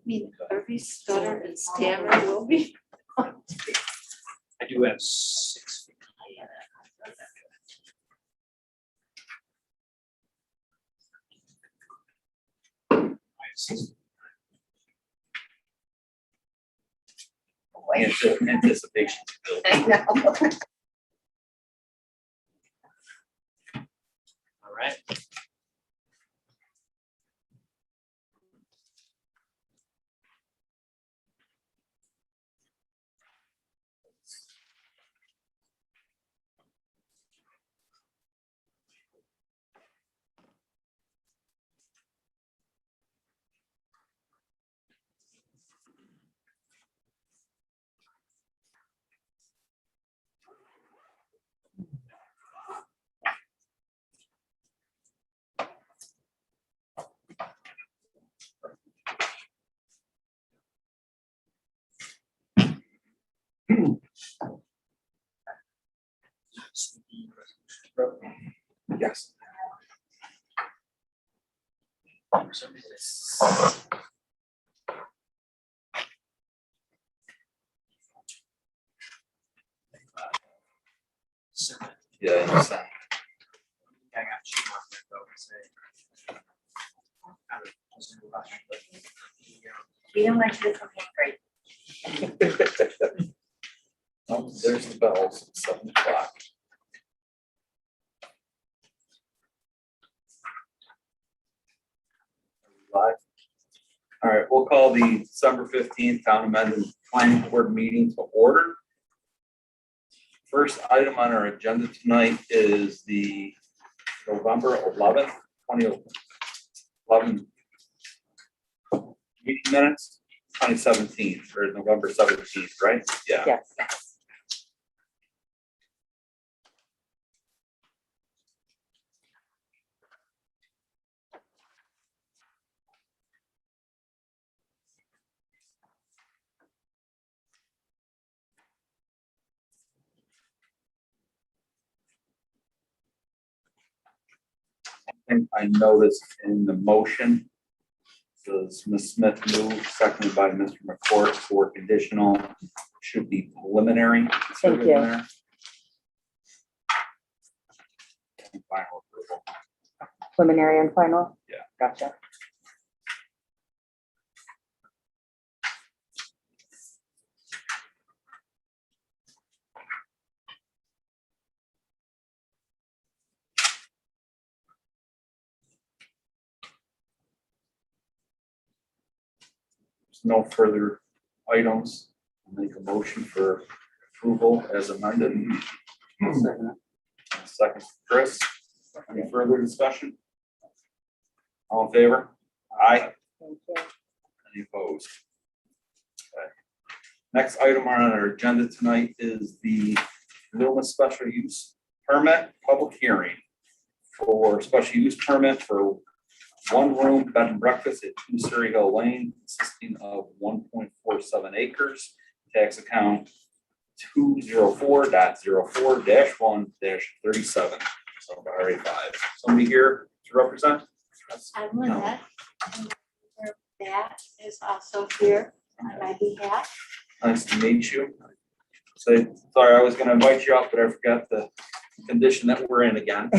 mean, every stutter and stammer will be. I do have 6. Anticipation. I know. All right. Yes. Yeah, I understand. I got you on that though, say. I was in a rush, but, We don't like to come in great. Oh, there's the bells, it's 7 o'clock. Live. All right, we'll call the December 15th Town Amendment Planning Board meeting to order. First item on our agenda tonight is the November 11th, 2011 meeting minutes, 2017, or November 17th, right? Yeah. Yes. And I noticed in the motion, says Ms. Smith moved, seconded by Mr. McCourt for conditional, should be preliminary. Thank you. And final approval. Preliminary and final? Yeah. Gotcha. There's no further items. I'll make a motion for approval as amended. Second, Chris. Any further discussion? All in favor? Aye. Thank you. Any opposed? Okay. Next item on our agenda tonight is the Loomis special use permit public hearing for special use permit for one room bed and breakfast at 2 Surrey Hill Lane consisting of 1.47 acres, tax account 204.04-1-37. So RA5. Somebody here to represent? I'm Lynette. And Matt is also here on my behalf. Nice to meet you. Say, sorry, I was gonna invite you up, but I forgot the condition that we're in again.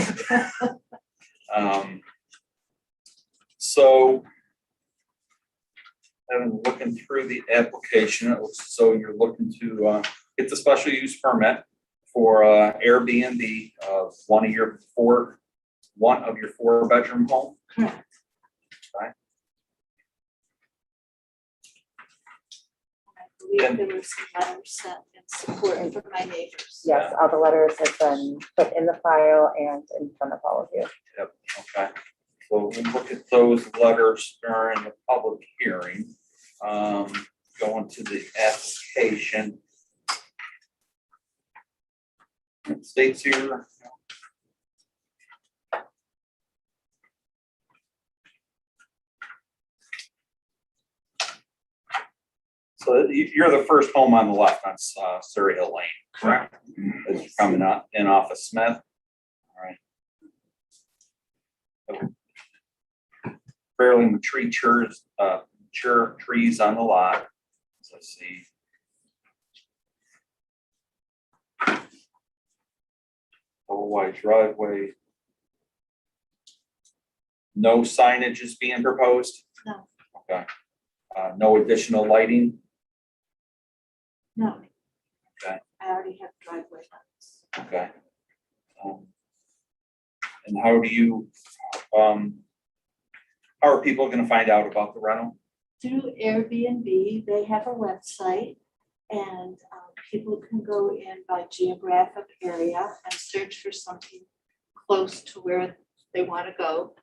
So, I've been looking through the application, it looks as though you're looking to get the special use permit for Airbnb of one of your 4-bedroom home. Correct. Right. I believe there were some letters sent in support for my neighbors. Yes, all the letters have been put in the file and in front of all of you. Yep, okay. So we'll look at those letters during the public hearing. Going to the application. It states here. So you're the first home on the left on Surrey Hill Lane, correct? As you're coming up in off of Smith. All right. Fairly mature mature trees on the lot. So let's see. Double wide driveway. No signage is being proposed? No. Okay. No additional lighting? No. Okay. I already have driveway lights. Okay. And how do you, how are people gonna find out about the rental? Through Airbnb, they have a website, and people can go in by geographic area and search for something close to where they want to go.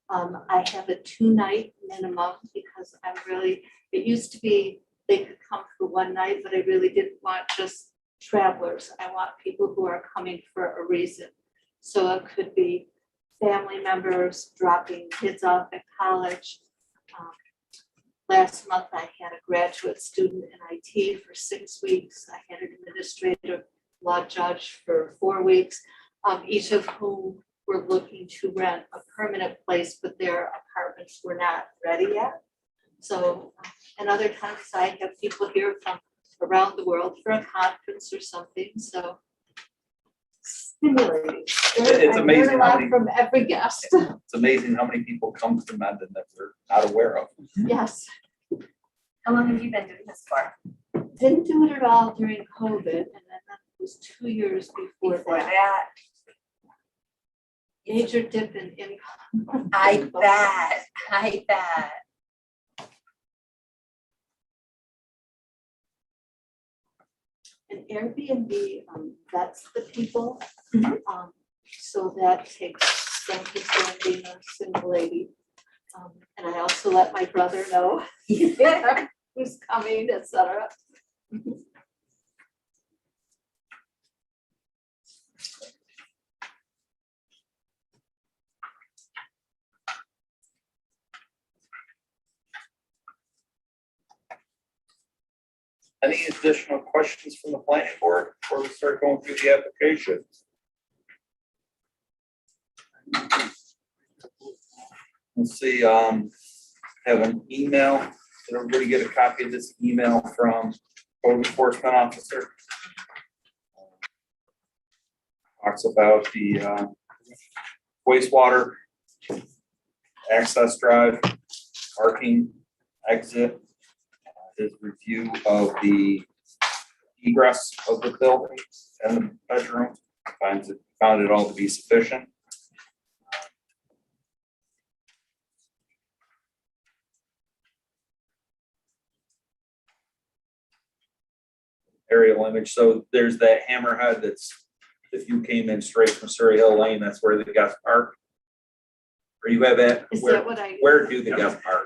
I have a 2-night minimum because it used to be they could come for one night, but I really didn't want just travelers. I want people who are coming for a reason. So it could be family members dropping kids off at college. Last month, I had a graduate student in IT for 6 weeks. I had an administrative law judge for 4 weeks, each of whom were looking to rent a permanent place, but their apartments were not ready yet. So, and other times I have people here from around the world for a conference or something, so. Stimulating. It's I amazing learn a how lot many- from every guest. It's amazing how many people come to Mendon that we're not aware of. Yes, How long have you been doing this for? didn't do it at all during COVID, and then that was 2 years before Before that. that? Major dip in income. I bet. And Airbnb, that's the people. So that takes some people being a single lady. And I also let my brother know who's coming, et cetera. Any additional questions from the planning board before we start going through the application? Let's see, have an email. Did everybody get a copy of this email from code enforcement officer? Talks about the wastewater, access drive, parking, exit, his review of the egress of the building and the bedroom, found it all to be sufficient. Aerial image, so there's that hammerhead that's, if you came in straight from Surrey Hill Lane, that's where the guest park. Or you have that, Is that what where do the guest park?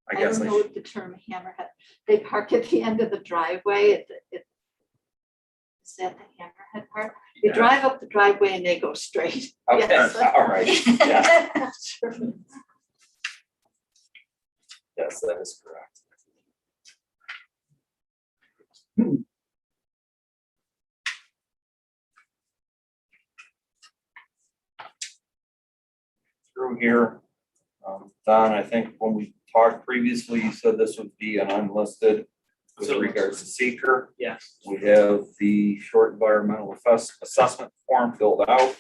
I I guess don't I know should, the term hammerhead. They park at the end of the driveway. Is that the hammerhead part? You Yeah. drive up the driveway and they go straight. okay, Yes. all right, yeah, Sure. yes, that is correct. Through here, Don, I think when we talked previously, you said this would be an unlisted with So- regards to seeker. Yes. We have the short environmental assessment form filled out.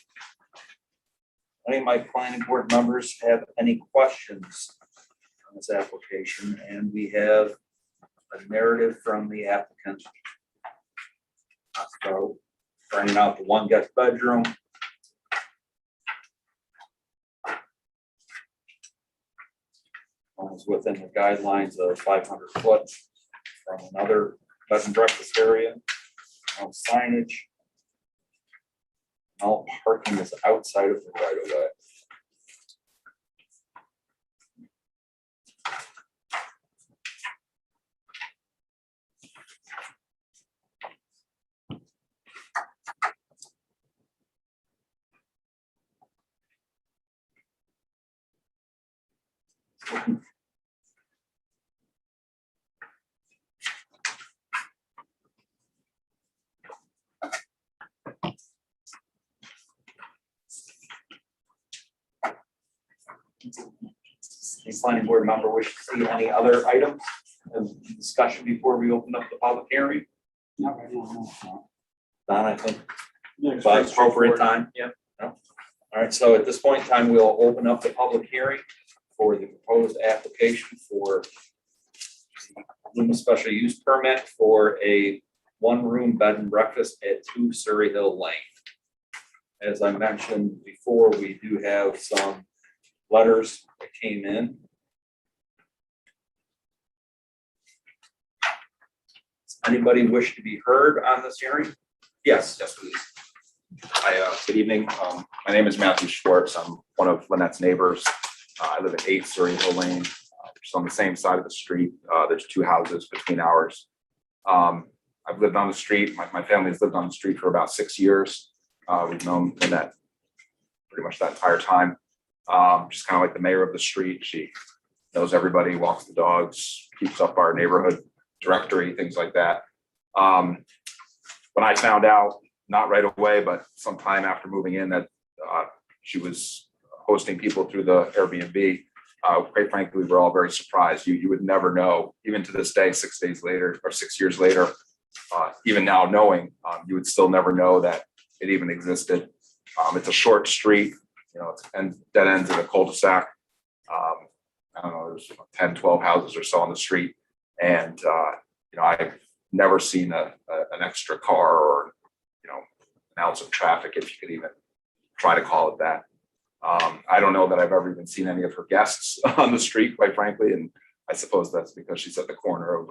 Any of my planning board members have any questions on this application? And we have a narrative from the applicant. So, finding out the one guest bedroom. Is within the guidelines of 500 foot from another bed and breakfast area. No signage. All parking is outside of the right of way. Any planning board member wish to see any other items of discussion before we open up the public hearing? Not right now. Don, I think No. by appropriate time. Yeah. No? All right, so at this point in time, we'll open up the public hearing for the proposed application for Luma special use permit for a one-room bed and breakfast at 2 Surrey Hill Lane. As I mentioned before, we do have some letters that came in. Does anybody wish to be heard on this hearing? Yes. Yes, please. Hi, good evening. My name is Matthew Schwartz. I'm one of Lynette's neighbors. I live at 8 Surrey Hill Lane, which is on the same side of the street. There's 2 houses between ours. I've lived on the street. My family's lived on the street for about 6 years. We've known Lynette pretty much that entire time. She's kind of like the mayor of the street. She knows everybody, walks the dogs, keeps up our neighborhood directory, things like that. When I found out, not right away, but sometime after moving in, that she was hosting people through the Airbnb, quite frankly, we were all very surprised. You would never know, even to this day, 6 days later or 6 years later, even now knowing, you would still never know that it even existed. It's a short street, you know, it's dead ends in a cul-de-sac. I don't know, there's 10, 12 houses or so on the street. And, you know, I've never seen an extra car or, you know, an ounce of traffic, if you could even try to call it that. I don't know that I've ever even seen any of her guests on the street, quite frankly. And I suppose that's because she's at the corner of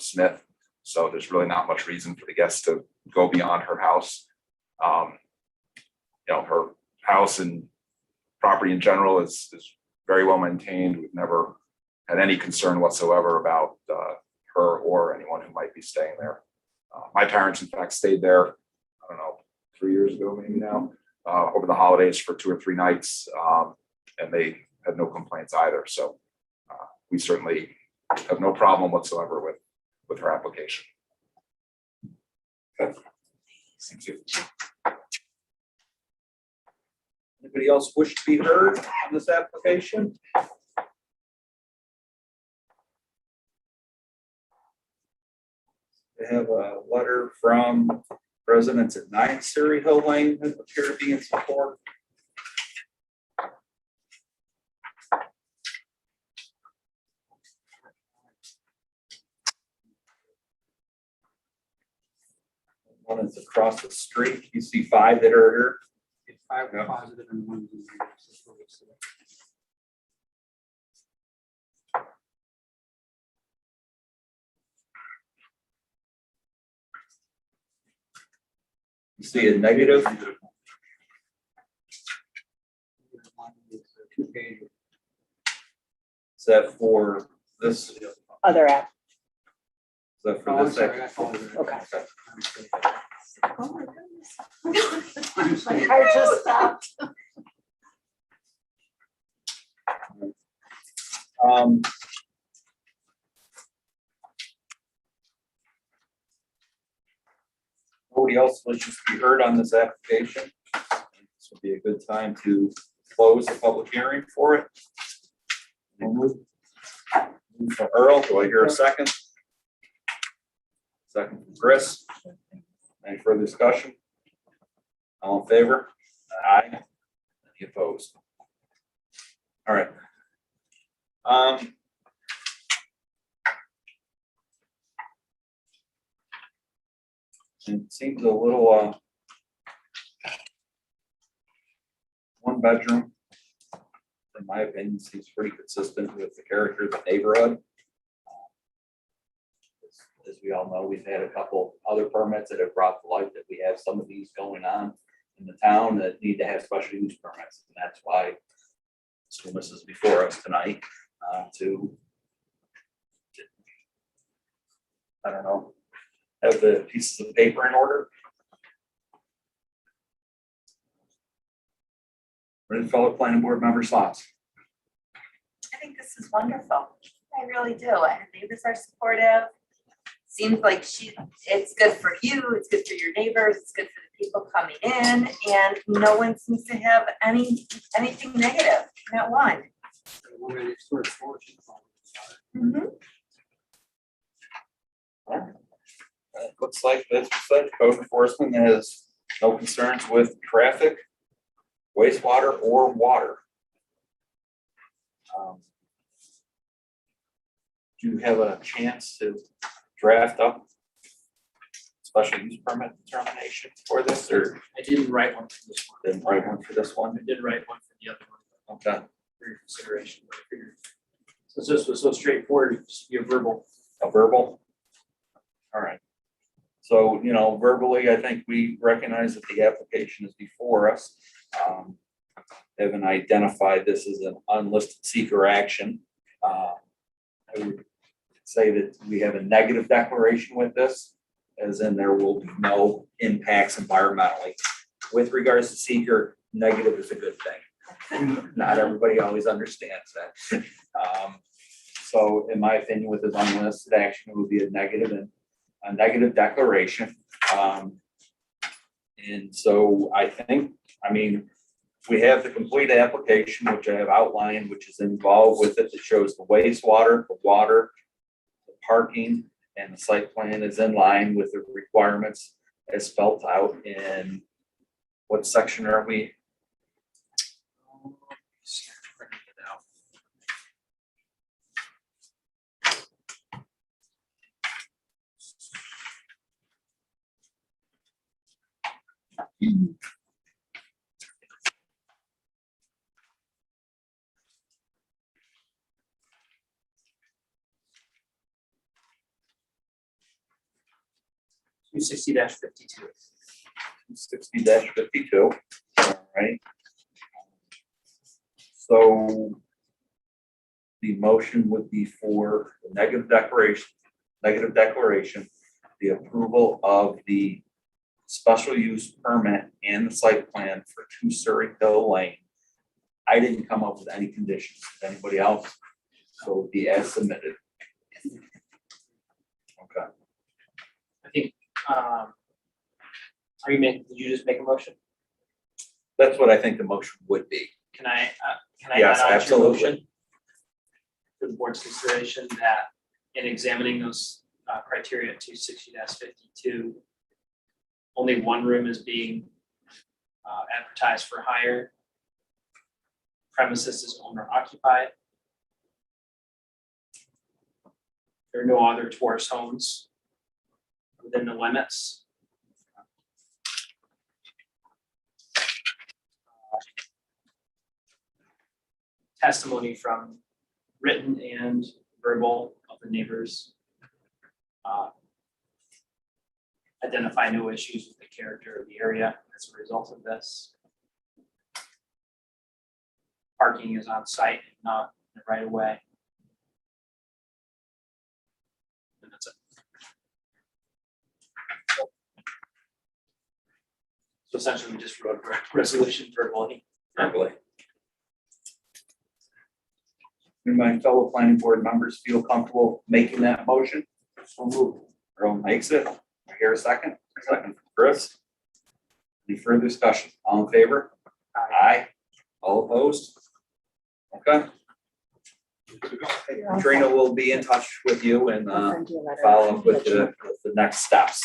Smith. So there's really not much reason for the guests to go beyond her house. You know, her house and property in general is very well maintained. We've never had any concern whatsoever about her or anyone who might be staying there. My parents, in fact, stayed there, I don't know, 3 years ago, maybe now, over the holidays for 2 or 3 nights, and they had no complaints either. So we certainly have no problem whatsoever with her application. Okay. Thank you. Anybody else wish to be heard on this application? We have a letter from residents at 9 Surrey Hill Lane that appear to be in support. One is across the street. You see 5 that are here. 5 positive and 1 negative. You see a negative. Is that for this? Is Other app, that for Oh, I'm this? sorry, I apologize. okay. Oh my goodness. I'm My sorry. heart just stopped. Nobody else wishes to be heard on this application. This would be a good time to close the public hearing for it. Move from Earl, do I hear a second? Second from Chris. Any further discussion? All in favor? Aye. Any opposed? All right. It seems a little, 1 bedroom, in my opinion, seems pretty consistent with the character of the neighborhood. As we all know, we've had a couple other permits that have brought to light that we have some of these going on in the town that need to have special use permits. And that's why this is before us tonight, to, I don't know, have the pieces of paper in order. What did fellow planning board members' thoughts? I think this is wonderful. I really do. And her neighbors are supportive. Seems like it's good for you, it's good for your neighbors, it's good for the people coming in, and no one seems to have anything negative, not one. It looks like this said code enforcement has no concerns with traffic, wastewater, or water. Do you have a chance to draft up special use permit determination for this, or I didn't write one for this one. didn't write one for this one? I did write one for the other one Okay, for your consideration, but I figured since this was so straightforward, it'd just be a verbal. a verbal? All right. So, you know, verbally, I think we recognize that the application is before us. Haven't identified this as an unlisted seeker action. I would say that we have a negative declaration with this, as in there will be no impacts environmentally. With regards to seeker, negative is a good thing. Not everybody always understands that. So in my opinion, with this unlisted action, it would be a negative declaration. And so I think, I mean, we have the complete application, which I have outlined, which is involved with it, that shows the wastewater, the water, the parking, and the site plan is in line with the requirements as spelled out in, what section are we? Two 60-52. 60-52, all right. So the motion would be for the negative declaration, the approval of the special use permit and the site plan for 2 Surrey Hill Lane. I didn't come up with any conditions. Anybody else? So it would be as submitted. Okay. I think, did you just make a motion? That's what I think the motion would be. Can I Yes, add on to your absolutely. motion? For the board's consideration that in examining those criteria at 260-52, only one room is being advertised for hire. Premises is owner occupied. There are no other tourist homes within the limits. Testimony from written and verbal of the neighbors identify no issues with the character of the area as a result of this. Parking is on site, not in the right of way. And that's it. So essentially, we just wrote a resolution verbally. Verbally. Do my fellow planning board members feel comfortable making that motion? So move. Earl makes it. I hear a second. Second from Chris. Any further discussion? All in favor? Aye. All opposed? Okay. Katrina will be in touch with you and I'll send you a letter. follow up with the next steps.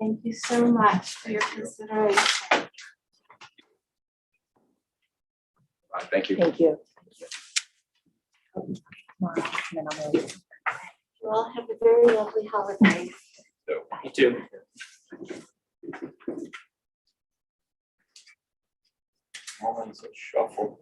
Thank you so much for your consideration. Thank you. Thank you. Tomorrow, and then I'll mail you. You all have a very lovely holiday. Me too. Moments of shuffle.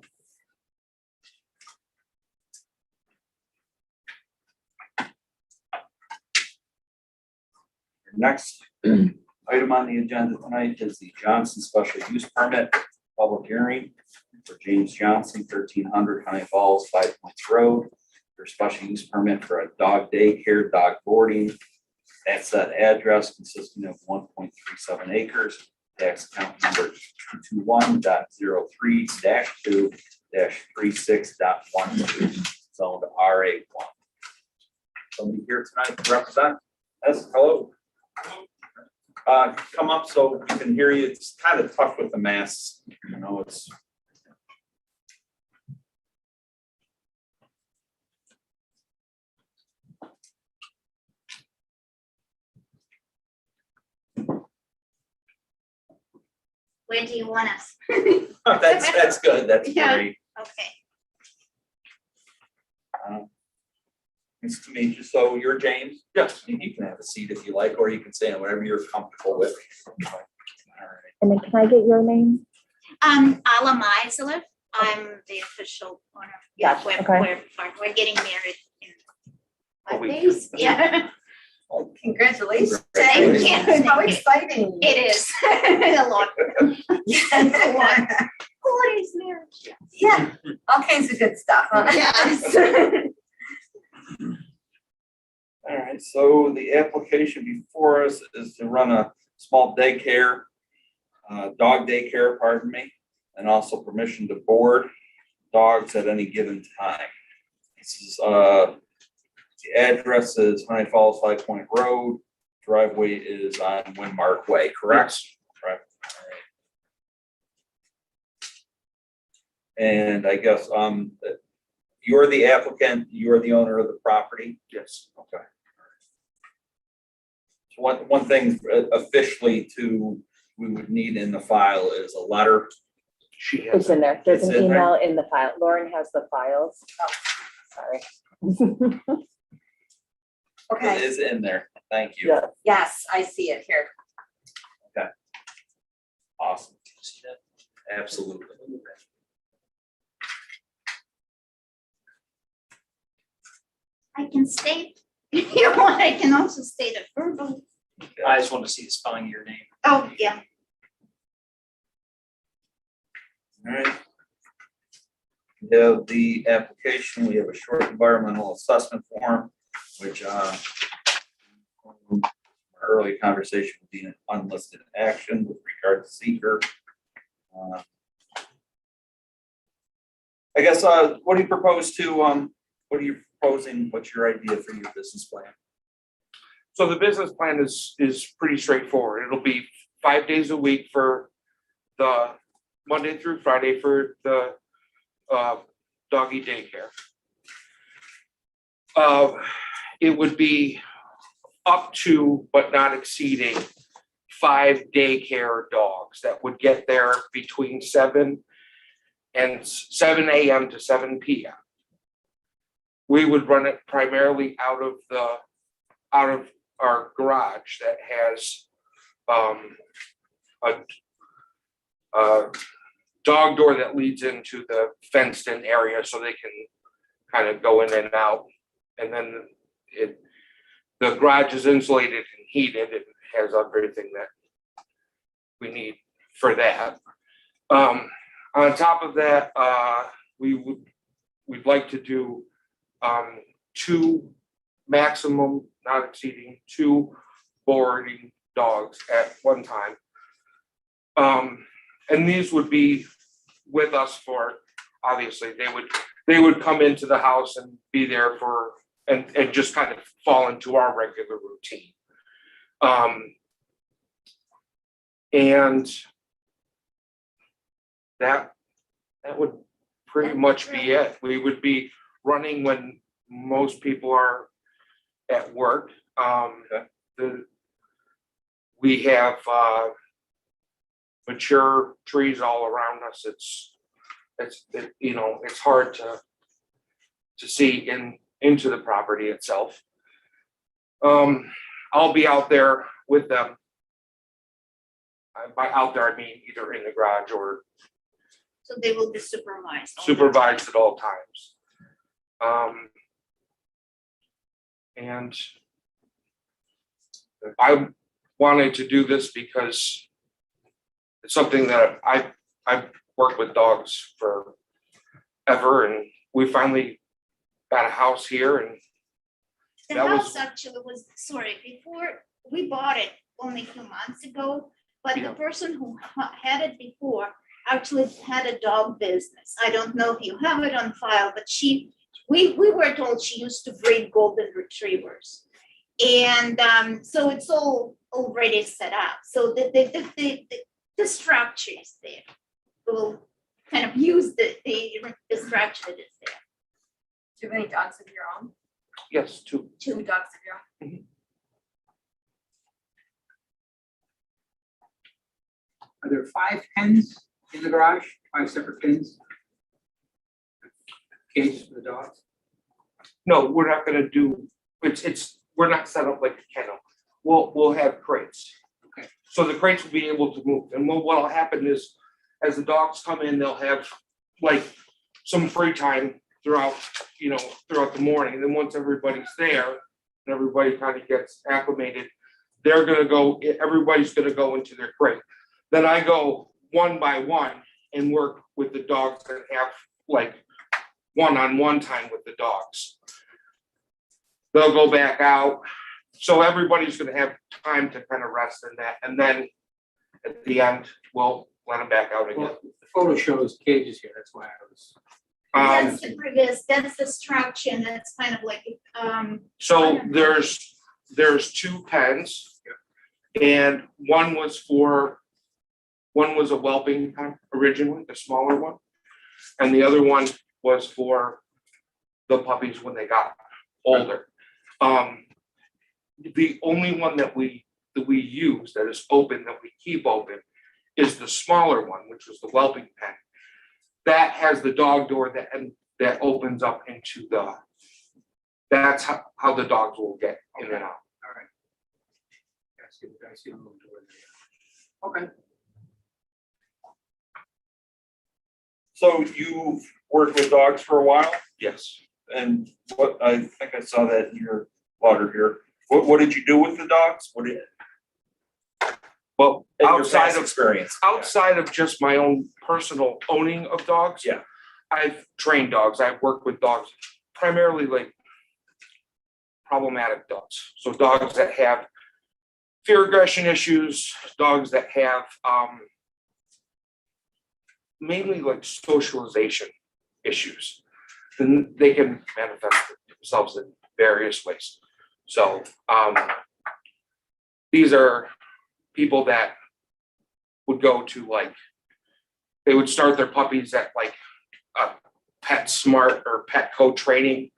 Next item on the agenda tonight is the Johnson Special Use Permit Public Hearing for James Johnson, 1300 Honey Falls, 5 Points Road, for special use permit for a dog daycare, dog boarding. That's that address consisting of 1.37 acres, tax account number 221-03-2-36.12, zoned RA1. Somebody here tonight to represent? Yes, hello. Come up so we can hear you. It's kind of tough with the masks, you know, it's. Where do you want us? That's good, that's Yeah. great. Okay. Nice to meet you. So you're James? Yes. You can have a seat if you like, or you can stand whatever you're comfortable with. All right. And then can I get your name? Ala Meisler. I'm the official owner. Yeah, Gotcha, okay. we're getting married in A 5 week. days. Yeah. Congratulations. Thank you. How exciting. It is a lot. It's a lot. 4 days marriage. Yeah, all kinds of good stuff, huh? Yes. All right, so the application before us is to run a small daycare, dog daycare, pardon me, and also permission to board dogs at any given time. This is, the address is Honey Falls High Point Road, driveway is on Windmark Way, correct? Correct. All right. And I guess, you're the applicant, you're the owner of the property? Yes. Okay. So one thing officially we would need in the file is a letter. She has. It's in there. There's It's an in there? email in the file. Lauren has the files. Oh, sorry. It Okay, is in there. Thank you. Yeah. yes, I see it here. Awesome. See that? Absolutely. I can state, you want, I can also state it verbally. I just want to see the spelling of your name. Oh, yeah. All right. We have the application, we have a short environmental assessment form, which, our early conversation would be an unlisted action with regard to seeker. I guess, what do you propose to, what are you proposing, what's your idea for your business plan? So the business plan is pretty straightforward. It'll be 5 days a week for the Monday through Friday for the doggy daycare. It would be up to, but not exceeding 5 daycare dogs that would get there between 7 a.m. to 7 p.m. We would run it primarily out of our garage that has a dog door that leads into the fenced in area so they can kind of go in and out. And then the garage is insulated and heated. It has everything that we need for that. On top of that, we'd like to do 2 maximum, not exceeding 2 boarding dogs at one time. And these would be with us for, obviously, they would come into the house and be there for, and just kind of fall into our regular routine. And that would pretty much be it. We would be running when most people are at work. We have mature trees all around us. It's hard to see into the property itself. I'll be out there with them. By out there, I mean either in the garage or So they will be supervised. supervised at all times. And I wanted to do this because it's something that I've worked with dogs forever, and we finally got a house here, and The that was- house actually was, sorry, before, we bought it only a few months ago, but Yeah. the person who had it before actually had a dog business. I don't know if you have it on file, but we were told she used to breed golden retrievers. And so it's all already set up. So the structure is there. We'll kind of use the structure that is there. Do you have any dogs of your own? yes, 2. 2 dogs of your own? Are there 5 pens in the garage, 5 separate pens? Cages for the dogs? No, we're not gonna do, we're not set up like a kennel. We'll have crates. Okay. So the crates will be able to move, and what'll happen is, as the dogs come in, they'll have like some free time throughout the morning, and then once everybody's there, and everybody kind of gets acclimated, everybody's gonna go into their crate. Then I go one by one and work with the dogs and have like one-on-one time with the dogs. They'll go back out, so everybody's gonna have time to kind of rest in that, and then at the end, we'll let them back out again. Well, the photo shows cages here, that's why I was. That's the previous, that's the structure, and that's kind of like, So there's 2 pens, and one was a whelping pen originally, the smaller one, and the other one was for the puppies when they got older. The only one that we use that is open, that we keep open, is the smaller one, which was the whelping pen. That has the dog door that opens up into that's how the dogs will get in and out. All right. I see a little door there. Okay. So you've worked with dogs for a while, Yes. and what, I think I saw that in your letter here. What did you do with the dogs? What did, Well, in your outside past of experience? outside of just my own personal owning of dogs. Yeah. I've trained dogs. I've worked with dogs, primarily like problematic dogs. So dogs that have fear aggression issues, dogs that have mainly like socialization issues. And they can manifest themselves in various ways. So these are people that would go to they would start their puppies at like a Pet Smart or Petco training,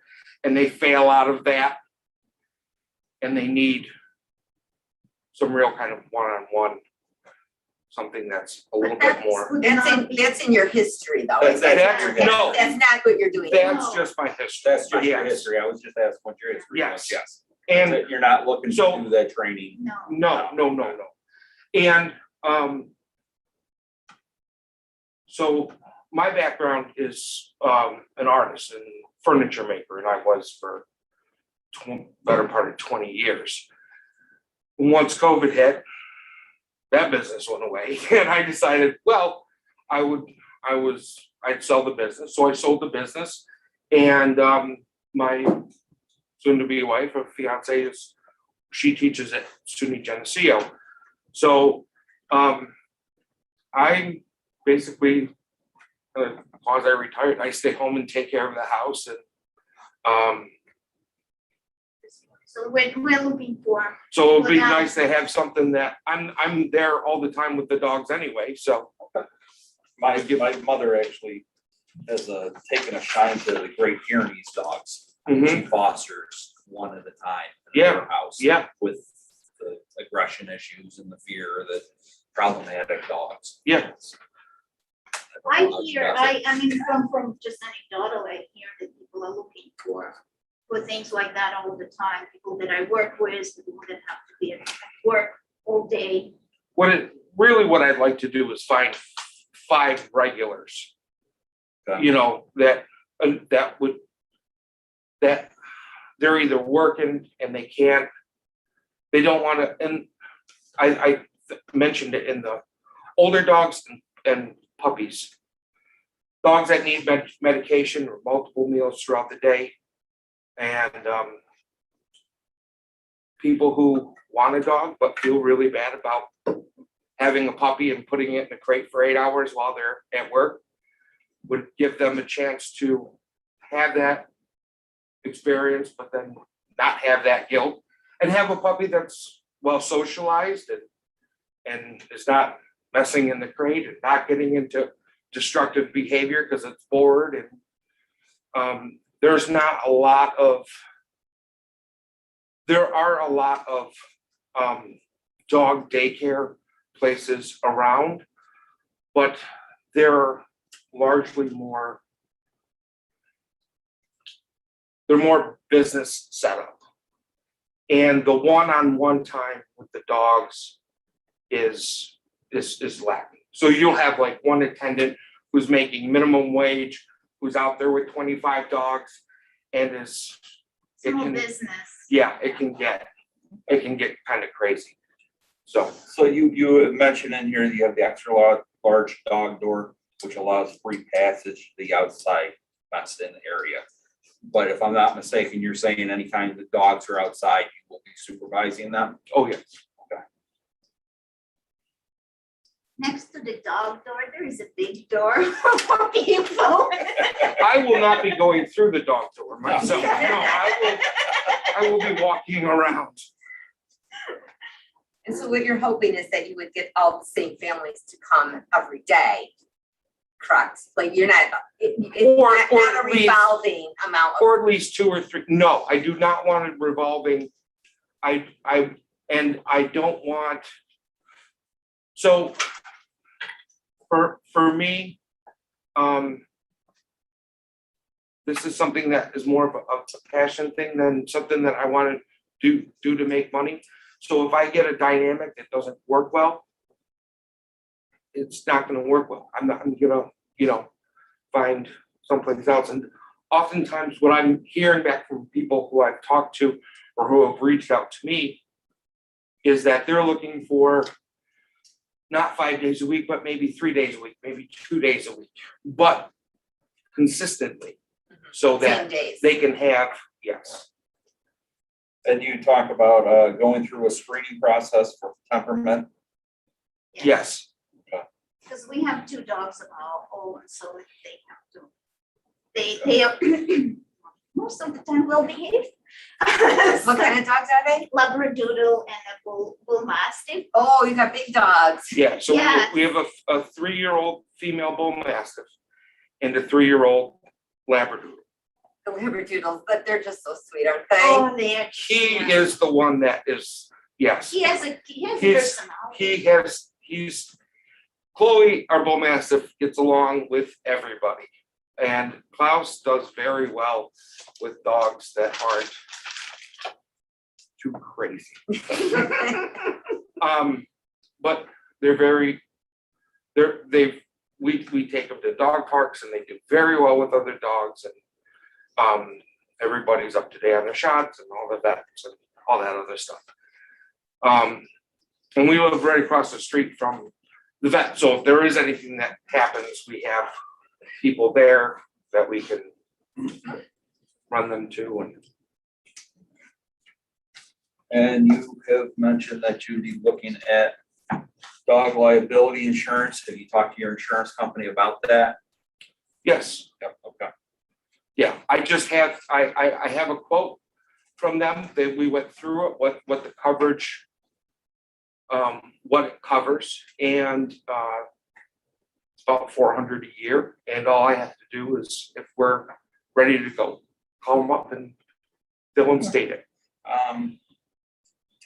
and they fail out of that, and they need some real kind of one-on-one, something that's a little bit more. That's in your history though. That's That's- no. That's not what you're doing. That's just my history. That's just your Yes. history. I was just asking what your history was. Yes. Yes. And That you're not looking so- to do that training. no. no. And so my background is an artist and furniture maker, and I was for better part of 20 years. Once COVID hit, that business went away, and I decided, well, I'd sell the business. So I sold the business, and my soon-to-be wife, or fiance, she teaches at SUNY Geneseo. So I basically, as long as I retired, I stay home and take care of the house, and So we're looking for, so it'd be Wow. nice to have something that I'm there all the time with the dogs anyway. So My mother actually has taken a shine to the Great Pyrenees dogs. She fosters one at a time in Yeah, her house. yeah. With the aggression issues and the fear, the problematic dogs. Yeah. I hear, I mean, from just anecdotal, I hear that people are looking for things like that all the time. People that I work with, people that have to be at work all day. What I'd like to do is find 5 regulars. Okay. You know, that they're either working and they don't want to, and I mentioned it in the older dogs and puppies. Dogs that need medication or multiple meals throughout the day. And people who want a dog but feel really bad about having a puppy and putting it in a crate for 8 hours while they're at work would give them a chance to have that experience, but then not have that guilt, and have a puppy that's well socialized and is not messing in the crate and not getting into destructive behavior because it's bored. And there are a lot of dog daycare places around, but they're largely more, they're more business setup. And the one-on-one time with the dogs is lacking. So you'll have like one attendant who's making minimum wage, who's out there with 25 dogs and is, it Small can, business. yeah, it can get kind of crazy. So, So you had mentioned in here that you have the extra large dog door, which allows free passage to the outside fenced in area. But if I'm not mistaken, you're saying anytime the dogs are outside, you will be supervising them? oh yeah, Next to the dog door, there is a big door for people. I will not be going through the dog door myself. No, I will be walking around. And so what you're hoping is that you would get all the same families to come every day, correct? Like you're not, Or not a at least- revolving amount of. Or at least 2 or 3. No, I do not want it revolving. I don't want. So for me, this is something that is more of a passion thing than something that I want to do to make money. So if I get a dynamic that doesn't work well, it's not going to work well. I'm gonna, find someplace else. And oftentimes what I'm hearing back from people who I've talked to or who have reached out to me is that they're looking for not 5 days a week, but maybe 3 days a week, maybe 2 days a week, but consistently, so Same that days. they can have, yes. And you talk about going through a screening process for temperament. Yes, Because we have 2 dogs of our own, so they have to, they are most of the time well behaved. What kind of dogs are they? Labradoodle and a bull mastiff. Oh, you got big dogs. yeah, so Yes. we have a 3-year-old female bull mastiff and a 3-year-old Labradoodle. The Labradoodles, but they're just so sweet, aren't they? Oh, they're. He is the one that is, yes. He has a He's- personality. He's Chloe, our bull mastiff, gets along with everybody. And Klaus does very well with dogs that aren't too crazy. But we take them to dog parks and they do very well with other dogs, and everybody's up to date on their shots and all of that, and all that other stuff. And we live right across the street from the vet, so if there is anything that happens, we have people there that we can run them to. And you have mentioned that you'd be looking at dog liability insurance. Have you talked to your insurance company about that? Yes, Yep, okay. yeah, I have a quote from them that we went through it, what the coverage, what it covers, and it's about $400 a year, and all I have to do is, if we're ready to go, call them up and they'll instate it.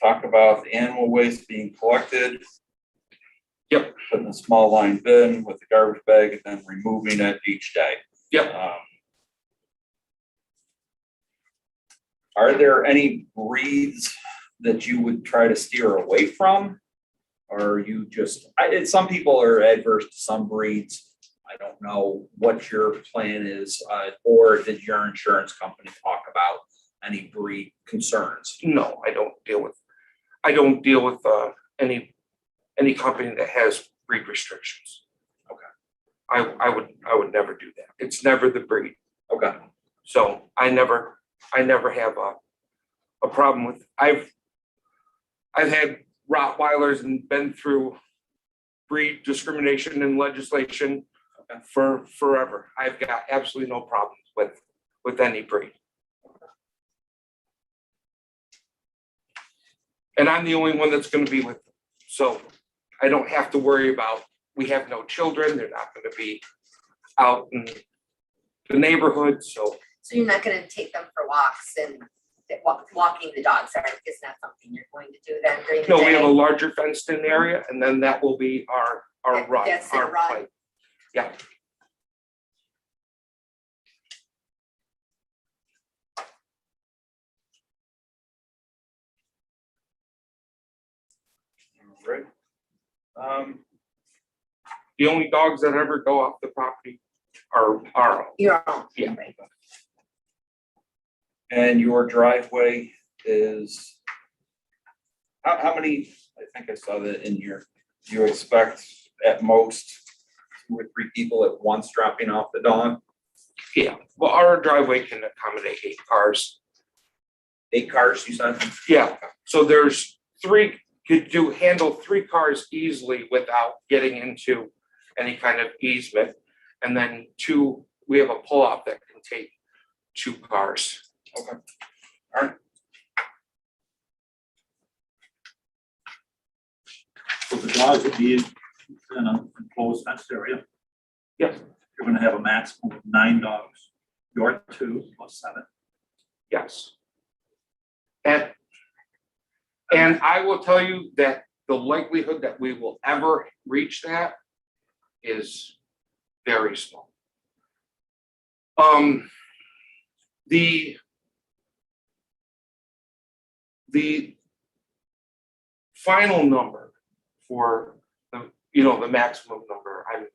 Talk about the animal waste being collected. Yep. Put in a small line bin with the garbage bag and then removing it each day. Yep. Are there any breeds that you would try to steer away from? Or are you just, some people are adverse to some breeds. I don't know what your plan is, or did your insurance company talk about any breed concerns? No, I don't deal with any company that has breed restrictions. Okay. I would never do that. It's never the breed. Okay. So I never have a problem with, I've had Rottweilers and been through breed discrimination and legislation for forever. I've got absolutely no problems with any breed. And I'm the only one that's gonna be with them. So I don't have to worry about, we have no children, they're not gonna be out in the neighborhood, so. So you're not gonna take them for walks and walking the dogs is not something you're going to do then during the day? No, we have a larger fenced in area, and then that will be our run, That's their our run. play. Yeah. Right. The only dogs that ever go off the property are our own. Your own. Yeah. Right. And your driveway is, how many, I think I saw that in here, do you expect at most 2 or 3 people at once dropping off the dog? Yeah, well, our driveway can accommodate 8 cars. 8 cars, you said? Yeah, so there's 3, handle 3 cars easily without getting into any kind of easement. And then 2, we have a pull-off that can take 2 cars. Okay. All right. So the dogs would be in an enclosed fenced area. Yes. You're gonna have a maximum of 9 dogs. Your 2 plus 7. Yes. And I will tell you that the likelihood that we will ever reach that is very small. The final number for the maximum number, I'm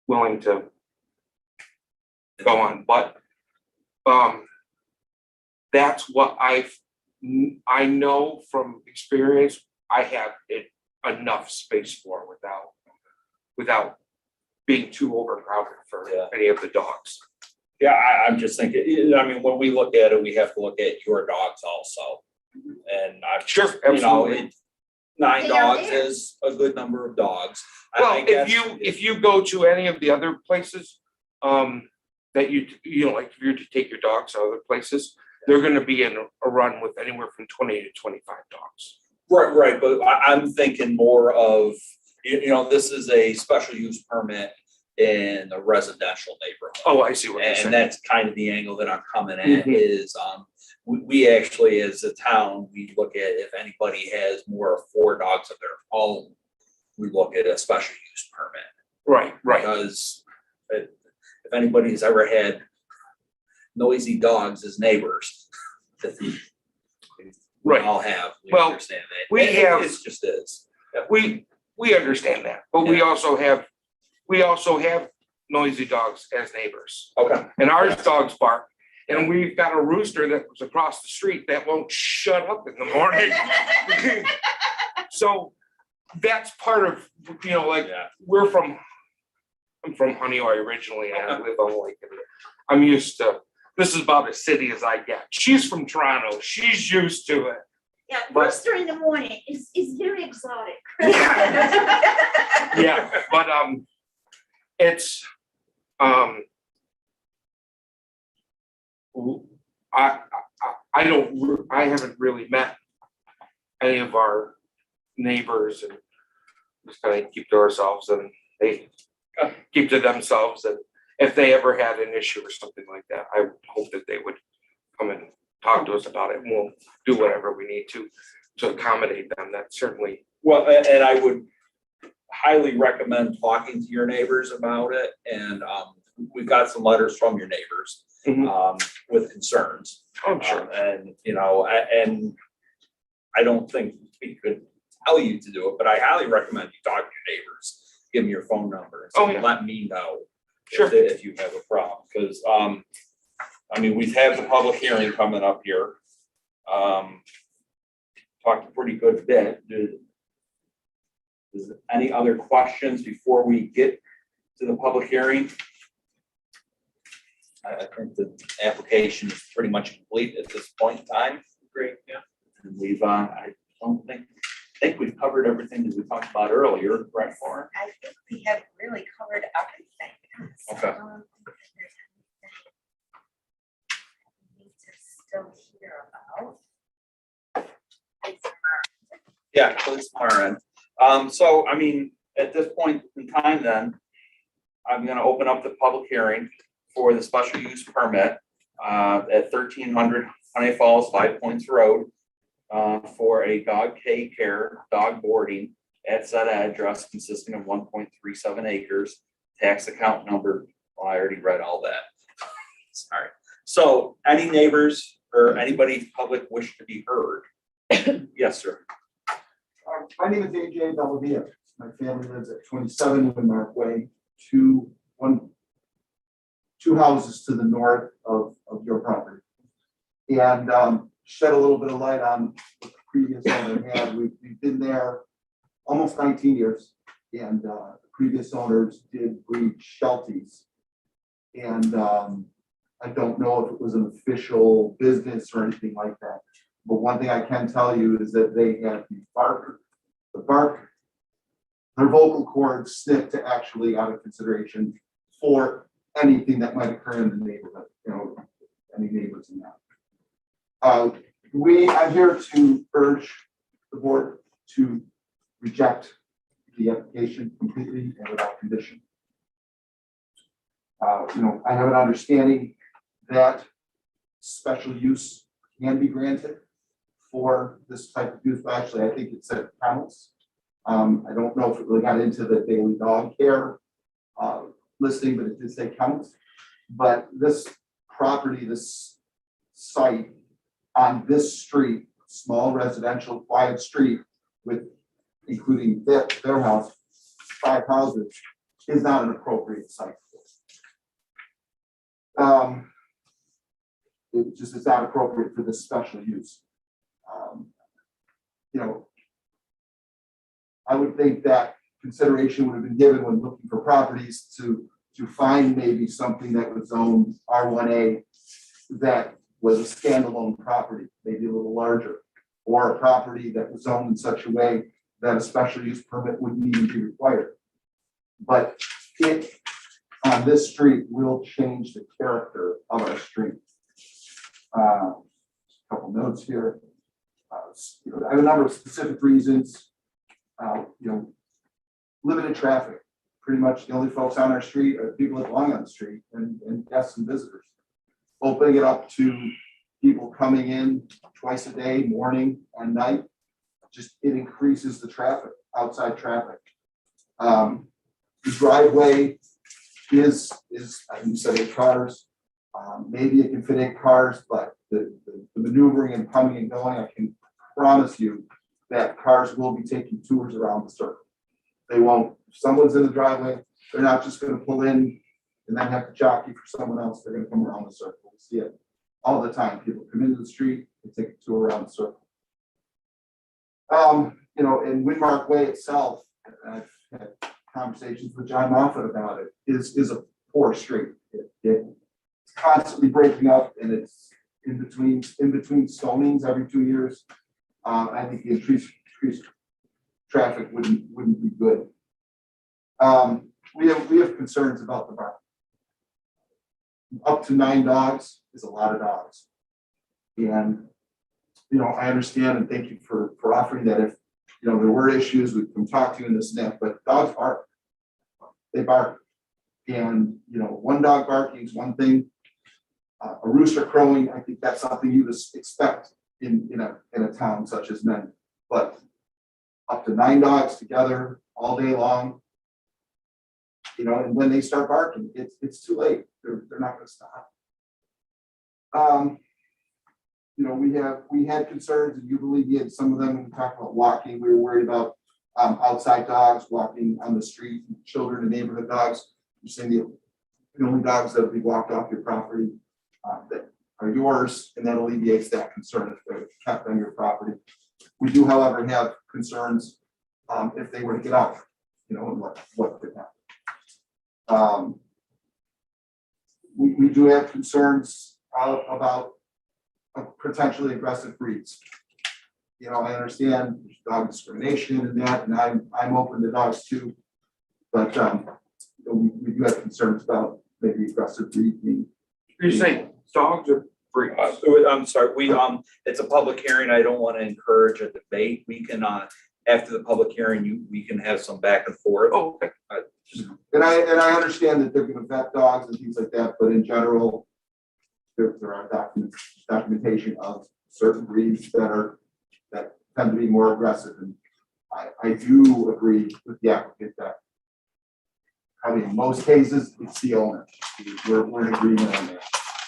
willing to go on, but that's what I know from experience, I have enough space for without being too overcrowded for Yeah. any of the dogs. Yeah, I'm just thinking, I mean, when we look at it, we have to look at your dogs also. And I'm Sure, you know, absolutely. 9 They are dogs there. is a good number of dogs. I Well, guess if you go to any of the other places, that like if you're to take your dogs to other places, they're gonna be in a run with anywhere from 20 to 25 dogs. Right, but I'm thinking more of, this is a special use permit in a residential neighborhood. Oh, I see what you're And saying. that's kind of the angle that I'm coming at Mhm. is, we actually, as a town, we look at if anybody has more of 4 dogs of their own, we look at a special use permit. Right. Because if anybody's ever had noisy dogs as neighbors, we Right. all have, we Well, understand that. we have- It just is. We understand that, but we Yeah. also have noisy dogs as neighbors. Okay. And our dogs bark, and we've got a rooster that was across the street that won't shut up in the morning. So that's part of, like, Yeah. I'm from Honeoye originally, and I live on Lake. I'm used to, this is about as city as I get. She's from Toronto, she's used to it. Yeah, But- rooster in the morning is very exotic. Yeah, but it's I haven't really met any of our neighbors, and just kind of keep to ourselves, and they keep to themselves, and if they ever had an issue or something like that, I would hope that they would come and talk to us about it, and we'll do whatever we need to accommodate them. That's certainly. Well, and I would highly recommend talking to your neighbors about it, and we've got some letters from your neighbors with concerns. Oh, sure. And and I don't think we could tell you to do it, but I highly recommend you talk to your neighbors, give them your phone number, and Oh, say, yeah. let me know Sure. if you have a problem, because we have the public hearing coming up here. Talked a pretty good bit. Is there any other questions before we get to the public hearing? I think the application is pretty much complete at this point in time. Great, yeah. And we've, I think we've covered everything that we talked about earlier, right, Lauren? I think we have really covered everything. Yes. Okay. I don't think that there's anything we need to still hear about. Yeah, please, Lauren. So, at this point in time then, I'm gonna open up the public hearing for the special use permit at 1300 Honey Falls, 5 Points Road for a dog Daycare, dog boarding at said address consisting of 1.37 acres, tax account number, well, I already read all that. Sorry. So any neighbors or anybody public wish to be heard? Yes, sir. My name is AJ Bellavia. My family lives at 27 Windmark Way, two houses to the north of your property. And shed a little bit of light on what the previous owner had. We've been there almost 19 years, and the previous owners did breed Shelties. And I don't know if it was an official business or anything like that. But one thing I can tell you is that they had the bark, their vocal cords snipped to actually out of consideration for anything that might occur in the neighborhood, any neighbors in that. I'm here to urge the board to reject the application completely and without condition. I have an understanding that special use can be granted for this type of use, but actually I think it said kennels. I don't know if it really got into the daily dog care listing, but it did say kennels. But this property, this site on this street, small residential quiet street with including their house, 5 houses, is not an appropriate site. It just is not appropriate for this special use. I would think that consideration would have been given when looking for properties to find maybe something that was zoned R1A that was a standalone property, maybe a little larger, or a property that was zoned in such a way that a special use permit wouldn't even be required. But it on this street will change the character of our street. A couple notes here. I have a number of specific reasons. Limited traffic. Pretty much the only folks on our street are people that belong on the street and guests and visitors. Opening it up to people coming in twice a day, morning and night, just it increases the traffic, outside traffic. The driveway is I think you said 8 cars. Maybe it can fit 8 cars, but the maneuvering and coming and going, I can promise you that cars will be taking tours around the circle. They won't, if someone's in the driveway, they're not just going to pull in and then have to jockey for someone else. They're going to come around the circle. We see it all the time. People come into the street, they take a tour around the circle. In Windmark Way itself, and I've had conversations with John Moffett about it, is a poor street. It's constantly breaking up, and it's in between stonings every 2 years. I think the increased traffic wouldn't be good. We have concerns about the bark. Up to 9 dogs is a lot of dogs, and I understand and thank you for offering that. If there were issues, we can talk to you in this net, but dogs bark. They bark, and one dog barking is one thing. A rooster crowing, I think that's something you would expect in a town such as Mendon. But up to 9 dogs together all day long, and when they start barking, it's too late. They're not going to stop. We had concerns, and you believe me, some of them when we talked about walking, we were worried about outside dogs walking on the street, children and neighborhood dogs. You're saying the only dogs that will be walked off your property that are yours, and that alleviates that concern if they're kept on your property. We do, however, have concerns if they were to get out, and what could happen. We do have concerns about potentially aggressive breeds. I understand there's dog discrimination and that, and I'm open to dogs too, but we do have concerns about maybe aggressive breeding. You say dogs or breeds? I'm sorry, it's a public hearing. I don't want to encourage a debate. We can, after the public hearing, we can have some back and forth. Oh, okay. And I understand that they're going to vet dogs and things like that, but in general, there are documentation of certain breeds that tend to be more aggressive. And I do agree with the applicant that probably in most cases, it's the owner. We're in agreement on that.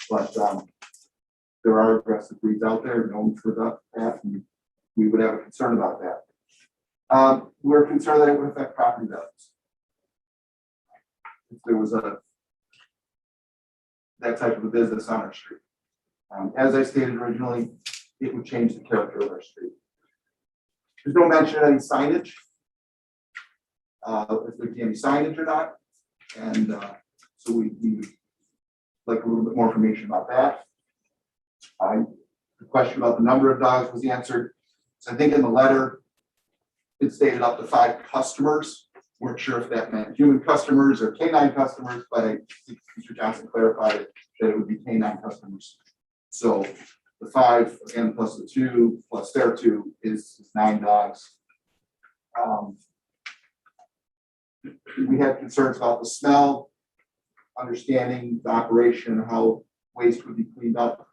But there are aggressive breeds out there known for that, and we would have a concern about that. We're concerned that it would affect property values. If there was that type of a business on our street. As I stated originally, it would change the character of our street. There's no mention of any signage, if there can be signage or not. And so we would like a little bit more information about that. The question about the number of dogs was answered. So I think in the letter, it stated up to 5 customers. Weren't sure if that meant human customers or canine customers, but I think Mr. Johnson clarified it, that it would be canine customers. So the 5, again, plus the 2, plus their 2 is 9 dogs. We had concerns about the smell, understanding the operation, how waste would be cleaned up.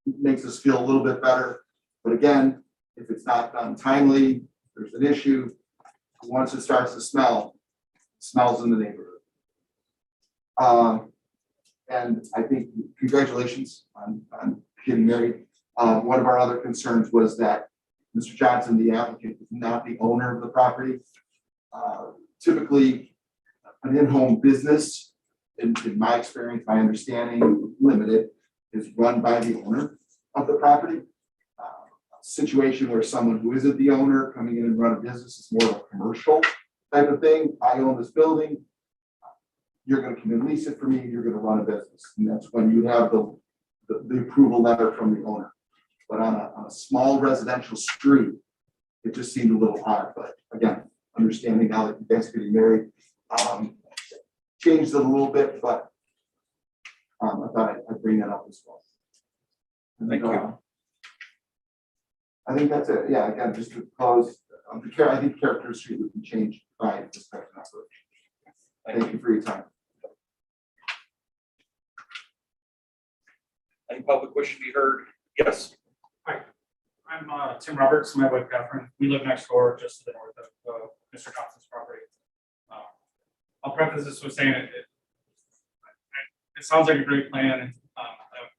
It makes us feel a little bit better. But again, if it's not done timely, there's an issue. Once it starts to smell, it smells in the neighborhood. And I think congratulations on getting married. One of our other concerns was that Mr. Johnson, the applicant, is not the owner of the property. Typically, an in-home business, in my experience, my understanding, limited, is run by the owner of the property. A situation where someone who isn't the owner coming in and run a business is more of a commercial type of thing. I own this building. You're going to come and lease it for me. You're going to run a business, and that's when you have the approval letter from the owner. But on a small residential street, it just seemed a little odd. But again, understanding now that you guys are getting married, changed it a little bit, but I thought I'd bring that up as well. And, Thank you. I think that's it. Yeah, again, just to close, I think character of the street would be changed by this type of operation. Thank you for your time. Any public wish to be heard? Yes. I'm Tim Roberts, my wife Catherine. We live next door, just to the north of Mr. Johnson's property. I'll preface this with saying it sounds like a great plan,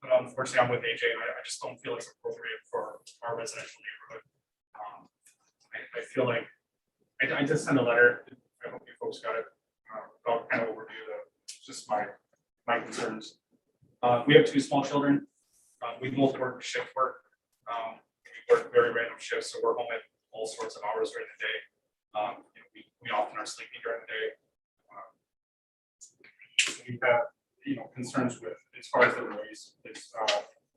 but unfortunately I'm with AJ. I just don't feel it's appropriate for our residential neighborhood. I feel like I just sent a letter. I hope you folks got it. About kind of overview of just my concerns. We have 2 small children. We both work shift work. We work very random shifts, so we're home at all sorts of hours during the day. We often are sleeping during the day. We have concerns with as far as the noise. It's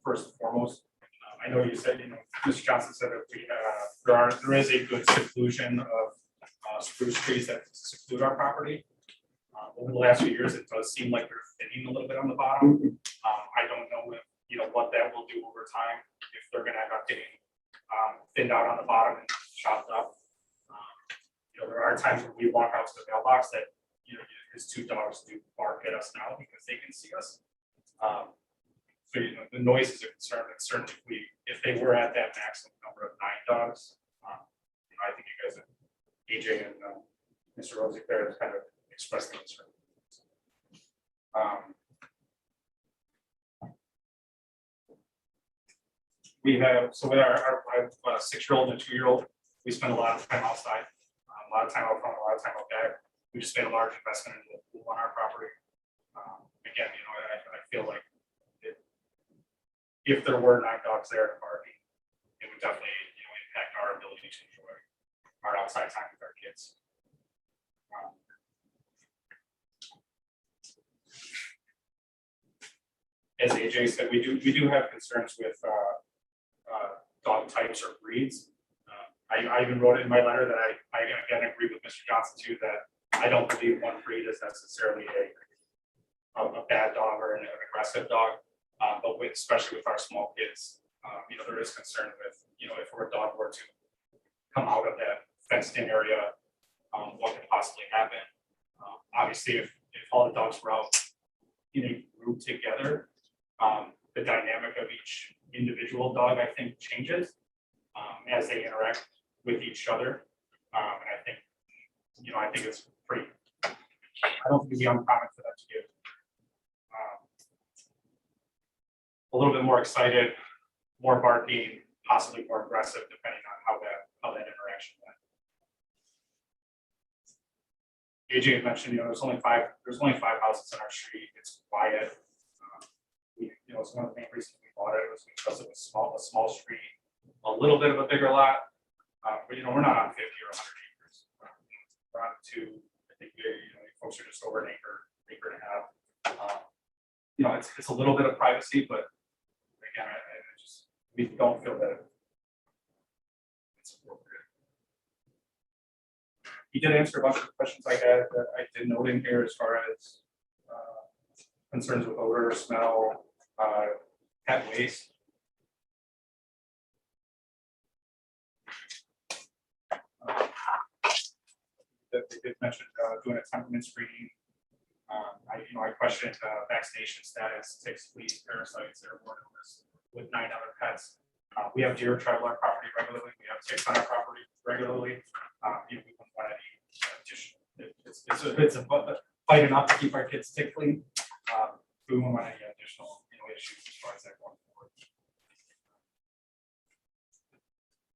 first and foremost. I know you said Mr. Johnson said that there is a good seclusion of spruce trees that seclude our property. Over the last few years, it does seem like they're thinning a little bit on the bottom. I don't know if what that will do over time, if they're going to end up getting thinned out on the bottom and chopped up. There are times when we walk out to the mailbox that his 2 dogs do bark at us now because they can see us. So the noise is a concern, and certainly if they were at that maximum number of 9 dogs, I think you guys, AJ and Mr. Rosick there, has kind of expressed the concern. We have, so with our 6-year-old and a 2-year-old, we spend a lot of time outside, a lot of time out front, a lot of time out back. We just made a large investment in the pool on our property. Again, I feel like if there were 9 dogs there barking, it would definitely impact our ability to enjoy our outside time with our kids. As AJ said, we do have concerns with dog types or breeds. I even wrote it in my letter that I again agree with Mr. Johnson too, that I don't believe one breed is necessarily a bad dog or an aggressive dog, but especially with our small kids, there is concern with if a dog were to come out of that fenced-in area, what could possibly happen. Obviously, if all the dogs were out in a group together, the dynamic of each individual dog, I think, changes as they interact with each other. I think it's pretty, I don't think it'd be uncommon for them to get a little bit more excited, more barking, possibly more aggressive, depending on how that interaction went. AJ had mentioned, there's only five houses in our street. It's quiet. It's one of the main reasons we bought it was because it was a small street, a little bit of a bigger lot. But we're not on 50 or 100 acres. We're on 2. I think folks are just over an acre and a half. It's a little bit of privacy, but again, we don't feel that it's appropriate. He did answer a bunch of the questions I had that I did note in here as far as concerns with odor, smell, pet waste. That they did mention doing a temperament screening. I questioned vaccination status, ticks, fleas, parasites, airborne illness with 9 other pets. We have deer travel our property regularly. We have ticks on our property regularly. We wouldn't want any additional. It's a fight enough to keep our kids tick clean. We won't want any additional issues as far as that going forward.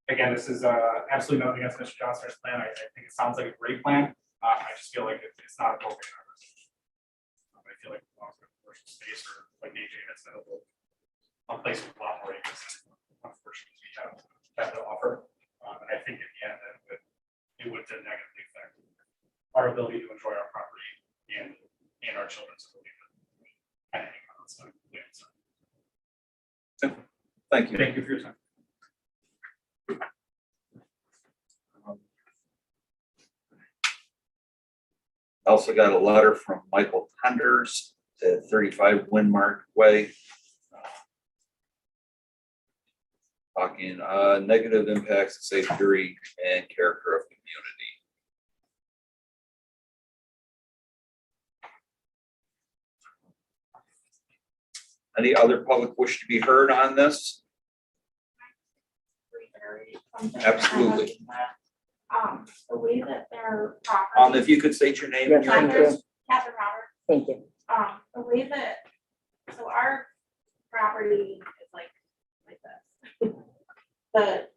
Again, this is absolutely nothing against Mr. Johnson's plan. I think it sounds like a great plan. I just feel like it's not appropriate. I feel like it belongs in a commercial space, or like AJ had said, a place with a lot more acres than unfortunately we have to offer. And I think in the end, it would negatively affect our ability to enjoy our property and our children's ability to hang out outside. Thank you. Thank you for your time. I also got a letter from Michael Penders at 35 Windmark Way. Talking negative impacts of safety and character of community. Any other public wish to be heard on this? Absolutely. The way that their property. If you could state your name and your Thank you. address. Catherine Robert. Thank you. The way that, so our property is like this. The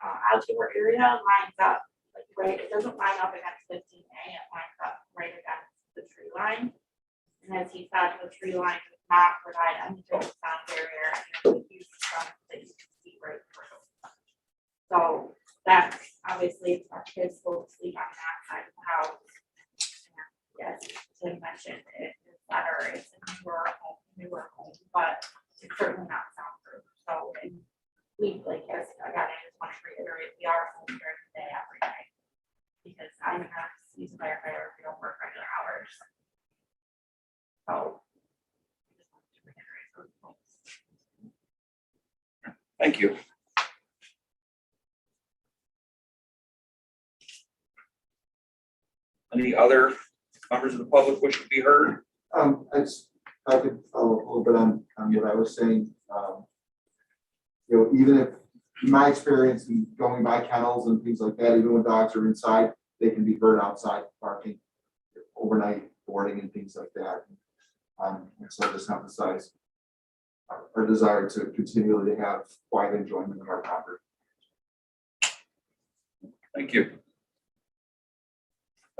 outdoor area lines up, like right, it doesn't line up against 15A, it lines up right against the tree line. And as he said, the tree line does not provide any sort of sound barrier, and there's a huge front that you can see right through. So that's obviously our kids will sleep on that side of the house. And yes, Tim mentioned it is better, it's a newer home, but it's certainly not soundproof. So and we as again, I just want to reiterate, we are home during the day every day. Because I'm a nurse, he's a firefighter, we don't work regular hours. So I just wanted to reiterate those points. Thank you. Any other members of the public wish to be heard? I could follow a little bit on what I was saying. Even if, in my experience in going by kennels and things like that, even when dogs are inside, they can be heard outside barking, overnight boarding and things like that. And so just emphasize our desire to continually have quiet enjoyment of our property. Thank you.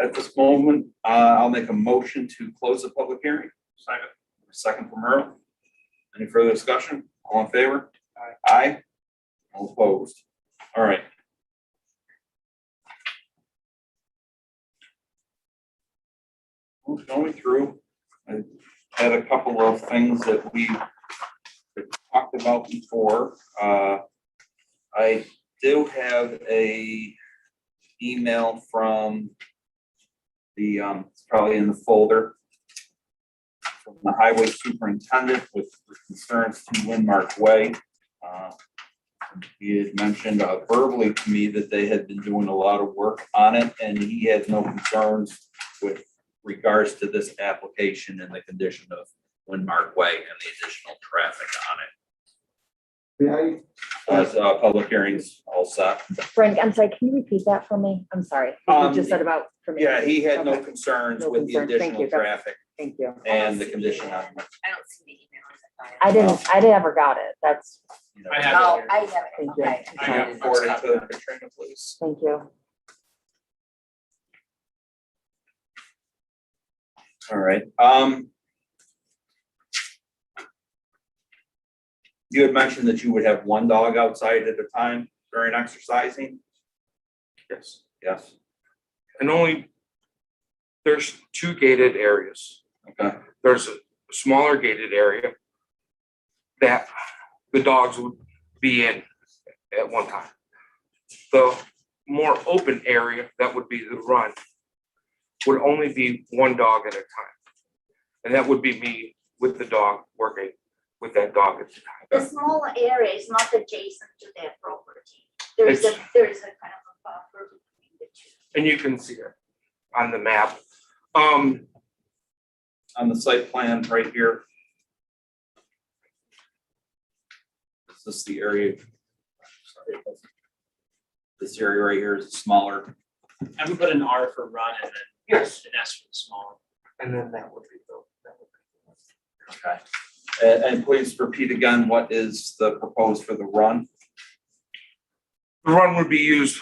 At this moment, I'll make a motion to close the public hearing. Second from Earl. Any further discussion? All in favor? Aye. Aye. All opposed? All right. Going through, I had a couple of things that we talked about before. I do have a email from the, it's probably in the folder, from the highway superintendent with concerns to Windmark Way. He had mentioned verbally to me that they had been doing a lot of work on it, and he had no concerns with regards to this application and the condition of Windmark Way and the additional traffic on May I As public hearings all set. Frank, I'm sorry, can you repeat that for me? I'm sorry. What you just said about. for me. Yeah, he had no Okay, concerns No with the concerns. Thank additional you. That's- traffic Thank you. and the condition on. I don't see the email in the file. I never got it. That's, you know, I have Oh, it I here. have it, Thank you. okay. I have it. Forward it to Katrina, please. thank you. All right, you had mentioned that you would have one dog outside at a time during exercising? Yes. Yes, And there's 2 gated areas. okay, There's a smaller gated area that the dogs would be in at one time. The more open area, that would be the run, would only be one dog at a time. And that would be me with the dog, working with that dog at the time. The small area is not adjacent to their property. There is a It's- kind of a buffer between the two. And you can see it on the map. on the site plan right here. Is this the area? Sorry. This area right here is smaller. I would put an R for run and then Yes. an S for the small. And then that would be Okay. And please repeat again, what is the proposed for the run? the run would be used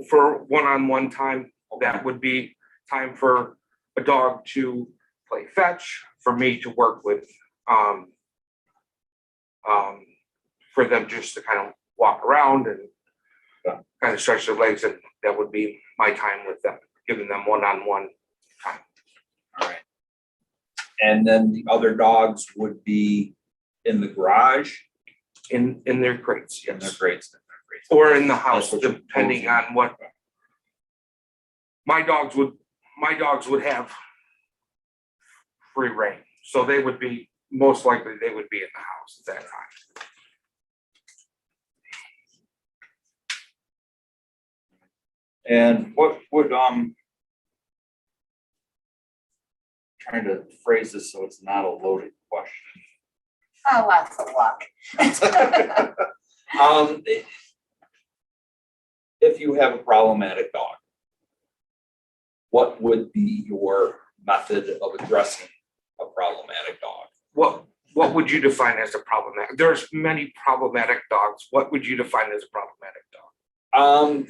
for one-on-one time. That would be time for a dog to play fetch, for me to work with, for them just to kind of walk around and kind of stretch their legs, and that would be my time with them, giving them one-on-one time. All right. And then the other dogs would be in the garage, In their crates, in their yes, crates. or in the house, That's what you're depending proposing. on what. My dogs would have free reign, so they would be, most likely, they would be in the house at that time. And what would, trying to phrase this so it's not a loaded question. Oh, lots of luck. If you have a problematic dog, what would be your method of addressing a problematic dog? What would you define as a problematic? There's many problematic dogs. What would you define as a problematic dog?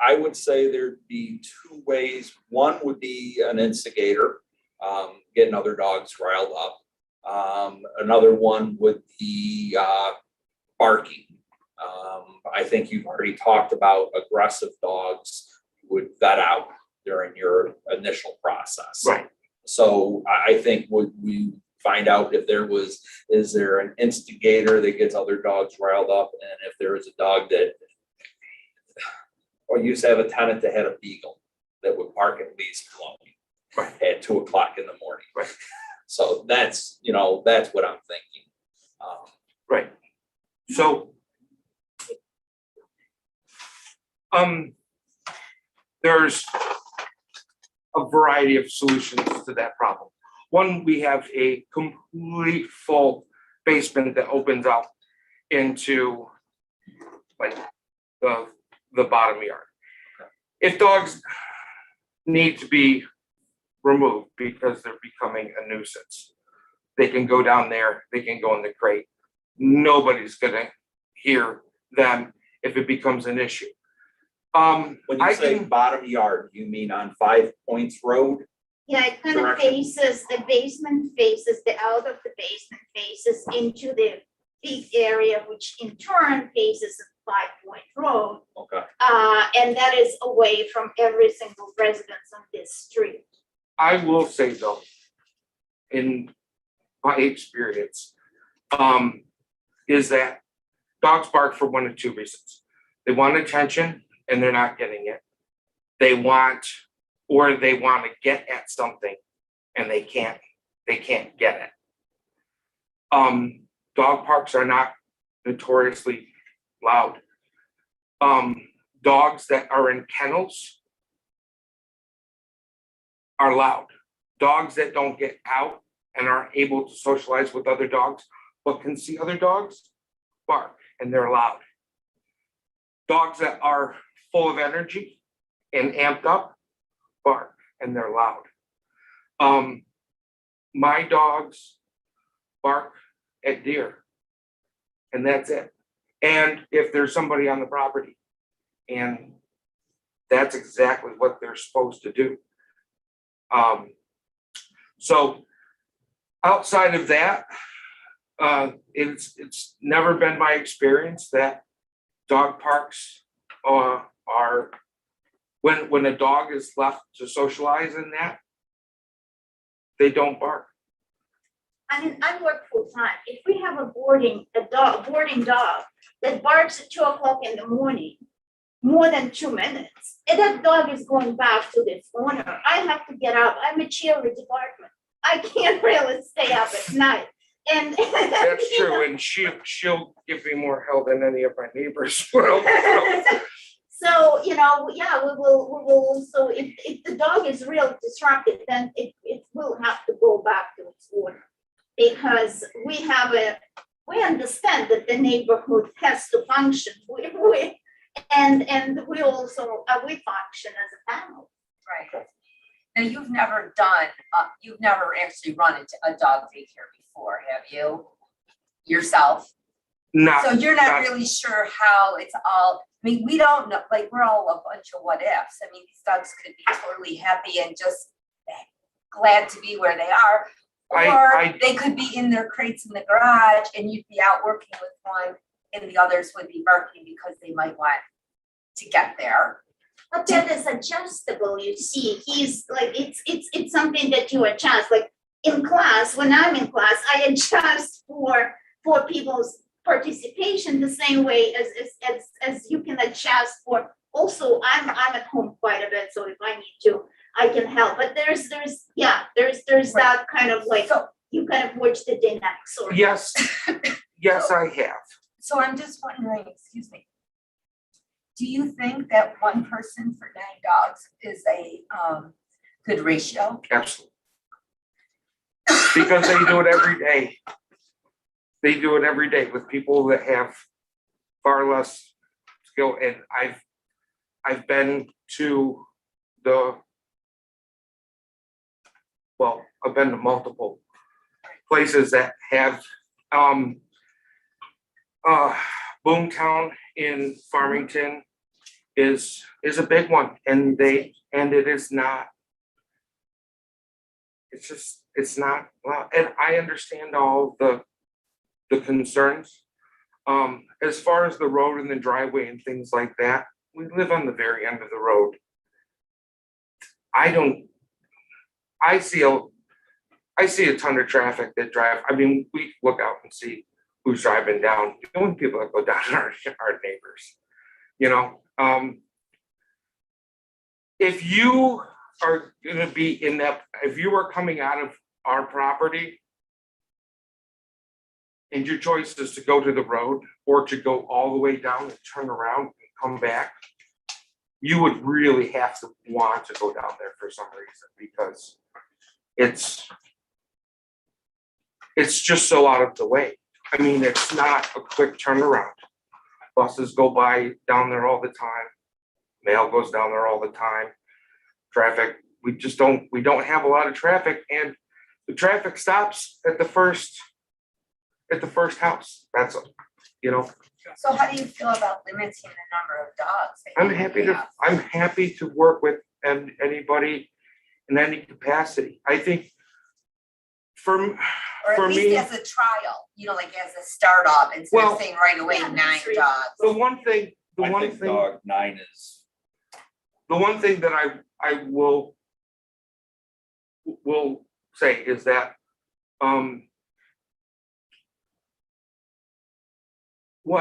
I would say there'd be 2 ways. One would be an instigator, getting other dogs riled up. Another one would be barking. I think you've already talked about aggressive dogs would vet out during your initial process. Right. So I think would we find out if is there an instigator that gets other dogs riled up, and if there is a dog that, or you used to have a tenant that had a beagle that would bark at least blowing at 2 o'clock in the morning. Right. So that's what I'm thinking. Right. So there's a variety of solutions to that problem. One, we have a complete full basement that opens out into like the bottom yard. If dogs need to be removed because they're becoming a nuisance, they can go down there, they can go in the crate. Nobody's gonna hear them if it becomes an issue. When you I say can, bottom yard, you mean on 5 Points Road? Yeah, it kind of Direction. faces, the basement faces, the out of the basement faces into the big area, which in turn faces a 5 Point Road. Okay. And that is away from every single residence on this street. I will say though, in my experience, is that dogs bark for 1 of 2 reasons. They want attention and they're not getting it. They want to get at something and they can't get it. Dog parks are not notoriously loud. Dogs that are in kennels are loud. Dogs that don't get out and aren't able to socialize with other dogs, but can see other dogs, bark. and they're loud. Dogs that are full of energy and amped up bark and they're loud. My dogs bark at deer and that's it. And if there's somebody on the property, and that's exactly what they're supposed to do. So outside of that, it's never been my experience that dog parks are, when a dog is left to socialize in that, they don't bark. I mean, I work full time. If we have a boarding dog that barks at 2 o'clock in the morning, more than 2 minutes, and that dog is going back to the owner. I have to get up. I'm a cheerleader department. I can't really stay up at night. And That's you true, know, and she'll give me more hell than any of my neighbors will. So, you know, yeah, we will also, if the dog is real disruptive, then it will have to go back to its owner. Because we understand that the neighborhood has to function. And we also, we function as a family. Right. Now, you've never actually run into a dog daycare before, have you? Yourself? Not, So you're not really sure how it's all, I mean, we don't know, like, we're all a bunch of what ifs. I mean, these dogs could be totally happy and just glad to be where they are. Or they could be in their crates in the garage and you'd be out working with one and the others would be barking because they might want to get there. But that is adjustable, you see. He's like, it's something that you adjust. Like in class, when I'm in class, I adjust for people's participation the same way as you can adjust for. Also, I'm at home quite a bit, so if I need to, I can help. But there's that kind of like, you kind of watch the dynamics. Or yes, I have. So I'm just wondering, excuse me, do you think that one person for 9 dogs is a good ratio? Absolutely. Because they do it every day. They do it every day with people that have far less skill. And I've been to I've been to multiple places that have Boomtown in Farmington is a big one, and it is not. It's not. Well, and I understand all the concerns. As far as the road and the driveway and things like that, we live on the very end of the road. I see a ton of traffic that drive. I mean, we look out and see who's driving down. The only people that go down are our neighbors. You know, if you are gonna be in that, if you are coming out of our property and your choice is to go to the road or to go all the way down and turn around and come back, you would really have to want to go down there for some reason, because it's just so out of the way. I mean, it's not a quick turnaround. Buses go by down there all the time. Mail goes down there all the time. Traffic, we don't have a lot of traffic, and the traffic stops at the first house. That's, you know. So how do you feel about limiting the number of dogs? That I'm happy to work with anybody in any capacity. I think for or at least me, as a trial, you know, like as a start off, instead of saying right away 9 dogs. the one thing dog 9 is. The one thing that I will say is that when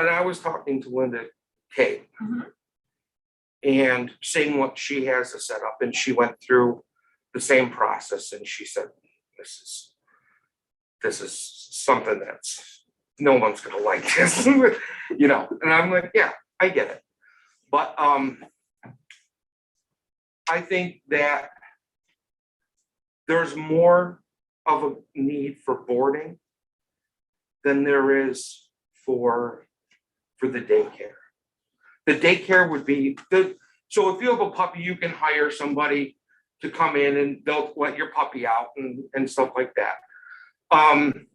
I was talking to Linda Kay and seeing what she has to set up, and she went through the same process, and she said, this is something that's, no one's gonna like this, you know, and I'm like, yeah, I get it. But I think that there's more of a need for boarding than there is for for the daycare. The daycare would be the, so if you have a puppy, you can hire somebody to come in and they'll let your puppy out and stuff like that. And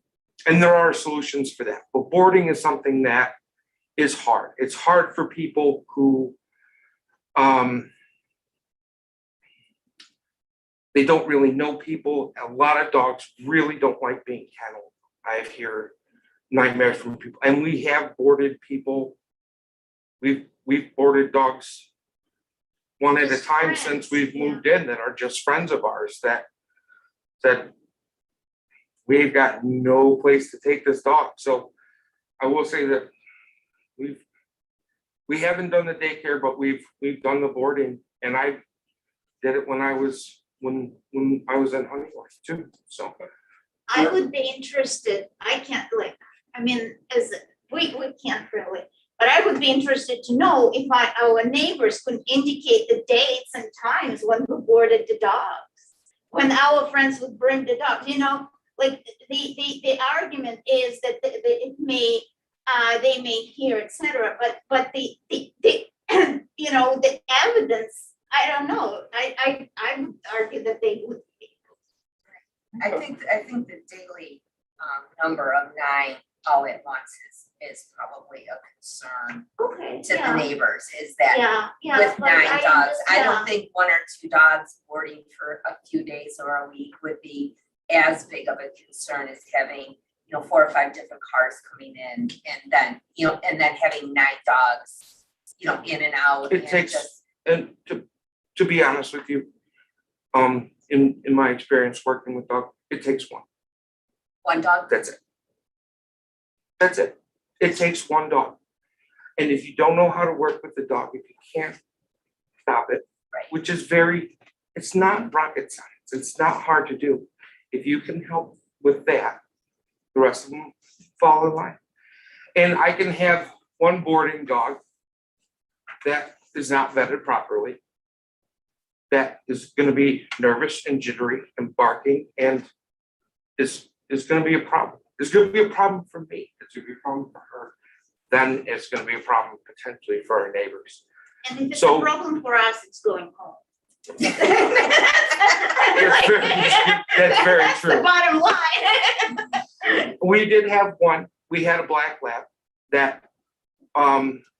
there are solutions for that, but boarding is something that is hard. It's hard for people who, they don't really know people. A lot of dogs really don't like being kenneled. I hear nightmares from people, and we have boarded people. We've boarded dogs one at a Just time friends, since we've yeah. moved in that are just friends of ours that said, we've got no place to take this dog. So I will say that we haven't done the daycare, but we've done the boarding, and I did it when I was in Honeyworth too. So I would be interested, I can't like, I mean, we can't really, but I would be interested to know if our neighbors could indicate the dates and times when we boarded the dogs. When our friends would bring the dogs, you know, like the argument is that it may, they may hear, etc. But the you know, the evidence, I don't know, I would argue that they would be. I think the daily number of 9 all at once is probably a concern Okay, to the yeah, neighbors, is that yeah. with but 9 I dogs, I don't understand. think 1 or 2 dogs boarding for a few days or a week would be as big of a concern as having, you know, 4 or 5 different cars coming in, and then, you know, and then having 9 dogs, you know, in and out. it and takes, just- and to be honest with you, in my experience working with dogs, it takes one. 1 dog. That's it. That's it. It takes 1 dog. And if you don't know how to work with the dog, if you can't stop it, Right. which is it's not rocket science. It's not hard to do. If you can help with that, the rest of them fall in line. And I can have 1 boarding dog that is not vetted properly, that is gonna be nervous and jittery and barking, and is gonna be a problem. It's gonna be a problem for me. It's gonna be a problem for her. Then it's gonna be a problem potentially for our neighbors. And if it's a So- problem for us, it's going home. That's very That's the true. bottom line. We did have 1, we had a black lab that,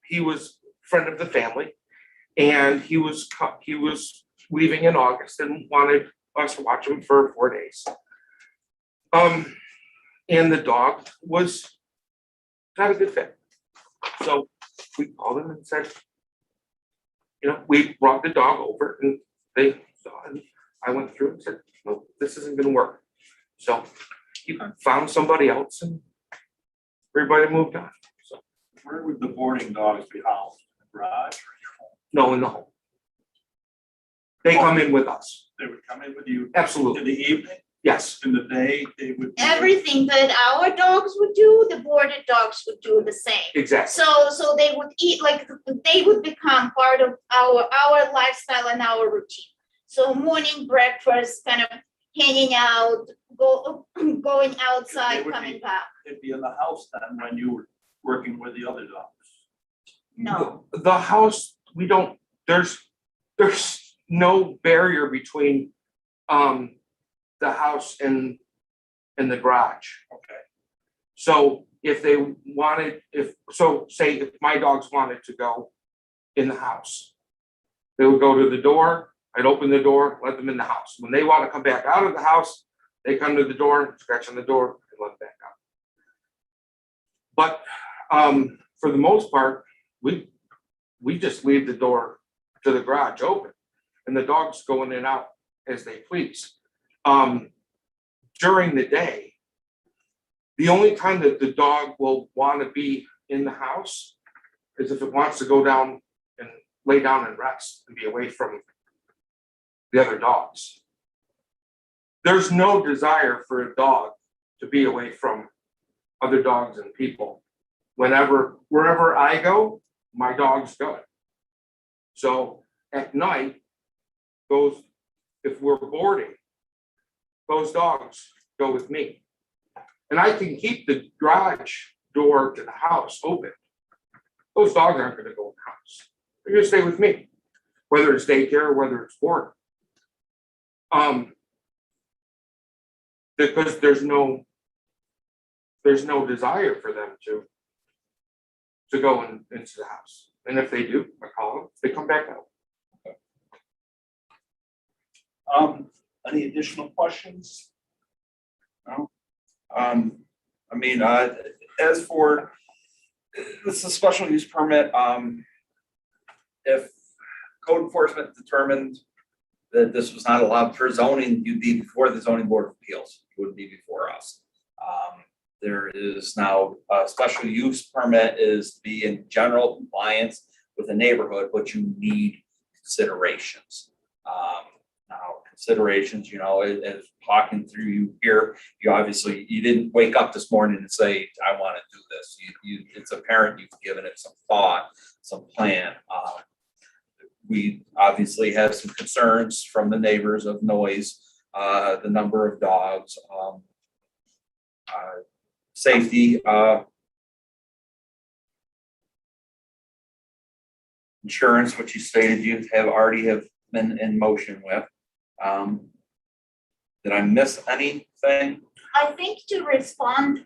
he was friend of the family, and he was leaving in August and wanted us to watch him for 4 days. And the dog was not a good fit. So we called him and said, you know, we brought the dog over and they saw it. I went through and said, no, this isn't gonna work. So you found somebody else and everybody moved on. So, Where would the boarding dogs be housed? In the garage or in your home? no, in the home. They come in with us. They would come in with you Absolutely. in the evening, Yes, in the day, they would. Everything that our dogs would do, the boarded dogs would do the same. exactly. So they would eat, like, they would become part of our lifestyle and our routine. So morning breakfast, kind of hanging out, going outside, would coming be- back. They'd be in the house then when you were working with the other dogs. No, The house, we don't, there's no barrier between the house and the garage. Okay. So if they wanted, say if my dogs wanted to go in the house, they would go to the door, I'd open the door, let them in the house. When they want to come back out of the house, they come to the door, scratch on the door, and let them back out. But for the most part, we just leave the door to the garage open, and the dogs go in and out as they please. During the day, the only time that the dog will want to be in the house is if it wants to go down and lay down and rest and be away from the other dogs. There's no desire for a dog to be away from other dogs and people. Wherever I go, my dogs go. So at night, if we're boarding, those dogs go with me. And I can keep the garage door to the house open. those dogs aren't gonna go in the house. They're gonna stay with me, whether it's daycare or whether it's board. Because there's no desire for them to go into the house. And if they do, I call them, they come back out. Any additional questions? No? I mean, as for, this is a special use permit, if code enforcement determined that this was not allowed for zoning, you'd be before the zoning board of appeals, you wouldn't be before us. There is now, a special use permit is to be in general compliance with the neighborhood, but you need considerations. Now, considerations, you know, as talking through you here, you didn't wake up this morning and say, I want to do this. It's apparent you've given it some thought, some plan. We obviously have some concerns from the neighbors of noise, the number of dogs, safety, insurance, which you stated you already have been in motion with. Did I miss anything? I think to respond,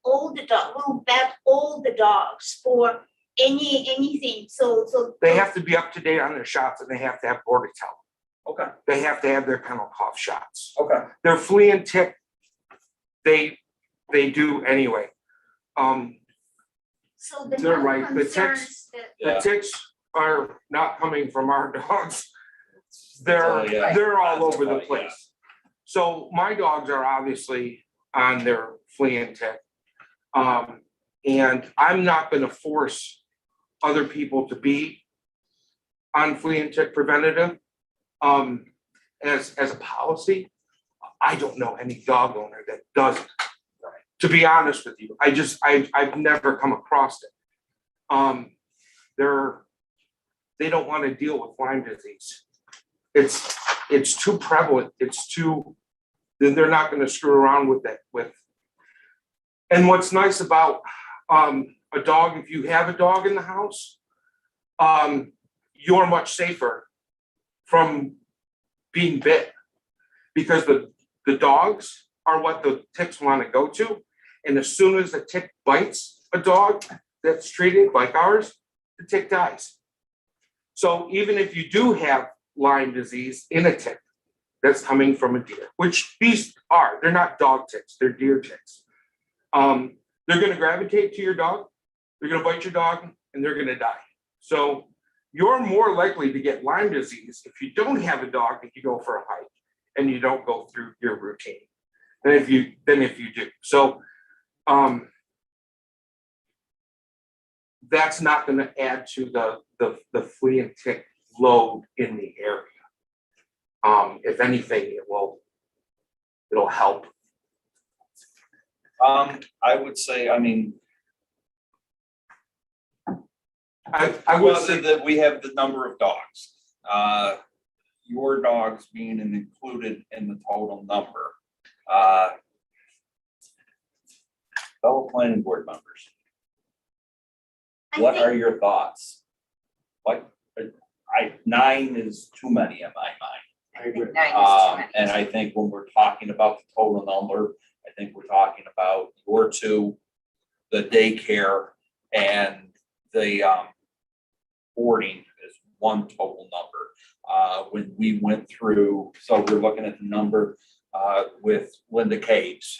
all the dog, we'll vet all the dogs for anything, so. They have to be up to date on their shots and they have to have border tell. Okay, They have to have their kennel cough shots. okay. Their flea and tick, they do anyway. So the They're no right, the ticks- concerns that. The ticks are not coming from our dogs. Yeah. They're all over the Yeah. place. So my dogs are obviously on their flea and tick. And I'm not gonna force other people to be on flea and tick preventative. As a policy, I don't know any dog owner that doesn't. To be honest with you, I've never come across it. They don't want to deal with Lyme disease. It's too prevalent. They're not going to screw around with it. And what's nice about a dog, if you have a dog in the house, you're much safer from being bit, because the dogs are what the ticks want to go to. And as soon as the tick bites a dog that's treated like ours, the tick dies. So even if you do have Lyme disease in a tick that's coming from a deer, which these are, they're not dog ticks, they're deer ticks. They're gonna gravitate to your dog, they're gonna bite your dog, and they're gonna die. So you're more likely to get Lyme disease if you don't have a dog and you go for a hike and you don't go through your routine than if you do. So that's not going to add to the flea and tick load in the area. If anything, it'll help. I would say, I mean, I would say that we have the number of dogs. Your dogs being included in the total number. Fellow planning board members, what are your thoughts? What, 9 is too many in my mind. I think 9 is too many. And I think when we're talking about the total number, I think we're talking about your 2, the daycare, and the boarding is one total number. When we went through, so we're looking at the number with Linda Caves.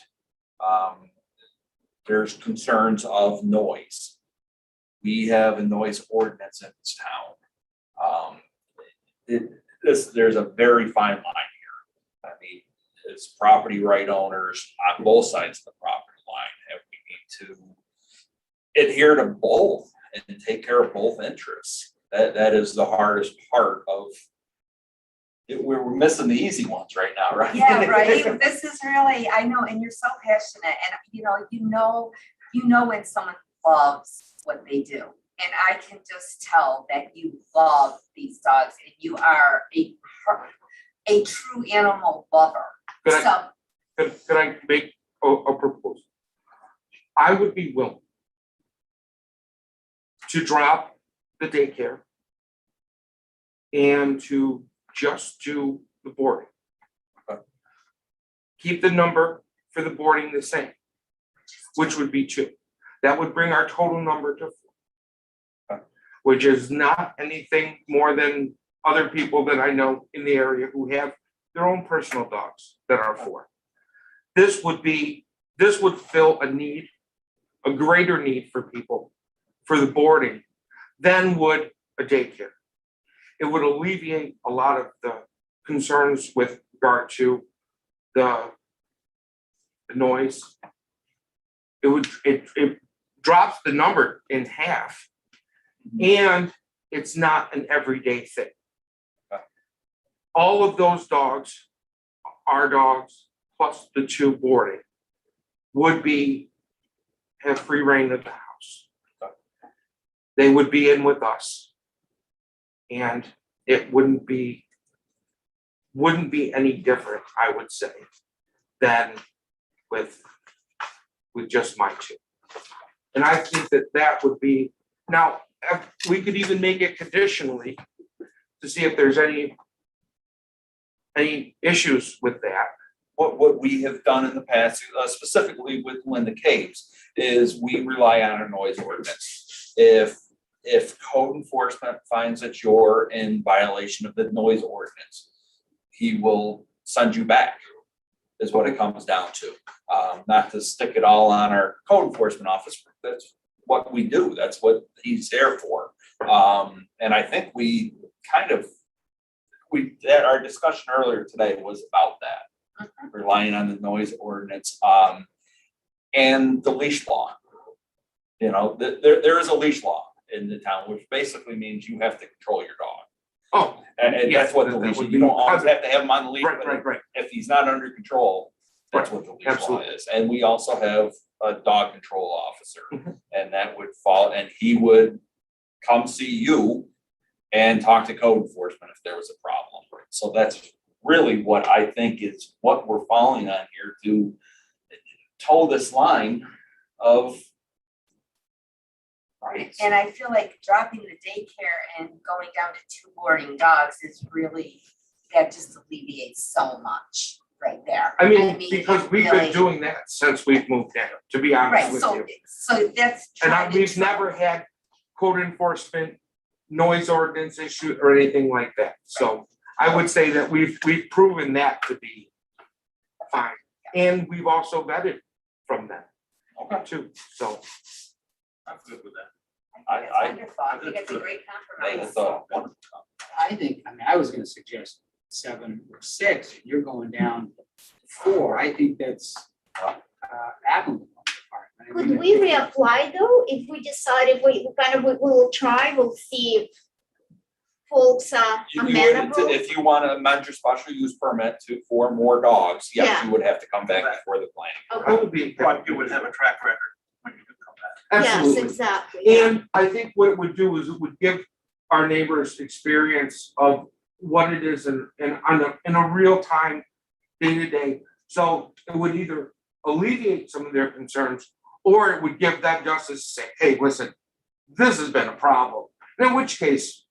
There's concerns of noise. We have a noise ordinance in this town. There's a very fine line here. I mean, it's property right owners on both sides of the property line, and we need to adhere to both and take care of both interests. That is the hardest part of it. We're missing the easy ones right now, right? Yeah, right. This is really, I know, and you're so passionate, and you know when someone loves what they do. And I can just tell that you love these dogs and you are a true animal lover. Could I make a proposal? I would be willing to drop the daycare and to just do the boarding. Keep the number for the boarding the same, which would be 2. That would bring our total number to 4, which is not anything more than other people that I know in the area who have their own personal dogs that are 4. This would fill a need, a greater need for people for the boarding than would a daycare. It would alleviate a lot of the concerns with regard to the noise. It drops the number in half, and it's not an everyday thing. All of those dogs, our dogs, plus the 2 boarding, would have free reign of the house. They would be in with us, and it wouldn't be any different, I would say, than with just my 2. And I think that would be, now, we could even make it conditionally to see if there's any issues with that. What we have done in the past, specifically with Linda Caves, is we rely on a noise ordinance. If code enforcement finds that you're in violation of the noise ordinance, he will send you back, is what it comes down to. Not to stick it all on our code enforcement officer. That's what we do. That's what he's there for. And I think that our discussion earlier today was about that, relying on the noise ordinance, and the leash law. You know, there is a leash law in the town, which basically means you have to control your dog. Oh, And yes, that's what the that leash, would you be- don't always have to have him on the leash, right. but if he's not under control, that's what the leash law Absolutely. is. And we also have a dog control officer, Mhm. and that would fall, and he would come see you and talk to code enforcement if there was a problem. So that's really what I think is what we're following on here to toe this line of. Right. And I feel like dropping the daycare and going down to 2 boarding dogs is really, that just alleviates so much right there. I mean, because it we've really- been doing that since we've moved in, to be honest Right, with so, you. so that's. And trying to we've never had code enforcement, noise ordinance issue or anything like that. So I would say that we've proven that to be fine. And we've also vetted from them too, so. I'm good with that. I think it's wonderful, I think it's a great compromise. I think, I was gonna suggest 7 or 6, and you're going down to 4. I think that's admirable on your part. I Could mean, we reapply though, if we decide, if we will try, we'll see if folks are You would, amenable? if you want to amend your special use permit for more dogs, yes, Yeah. you would have to come back before the planning. That would be. But you would have a track record when you do come back. Yes, Absolutely. exactly, yeah. And I think what it would do is it would give our neighbors experience of what it is in a real time, day to day. So it would either alleviate some of their concerns, or it would give them justice to say, hey, listen, this has been a problem. And in which case,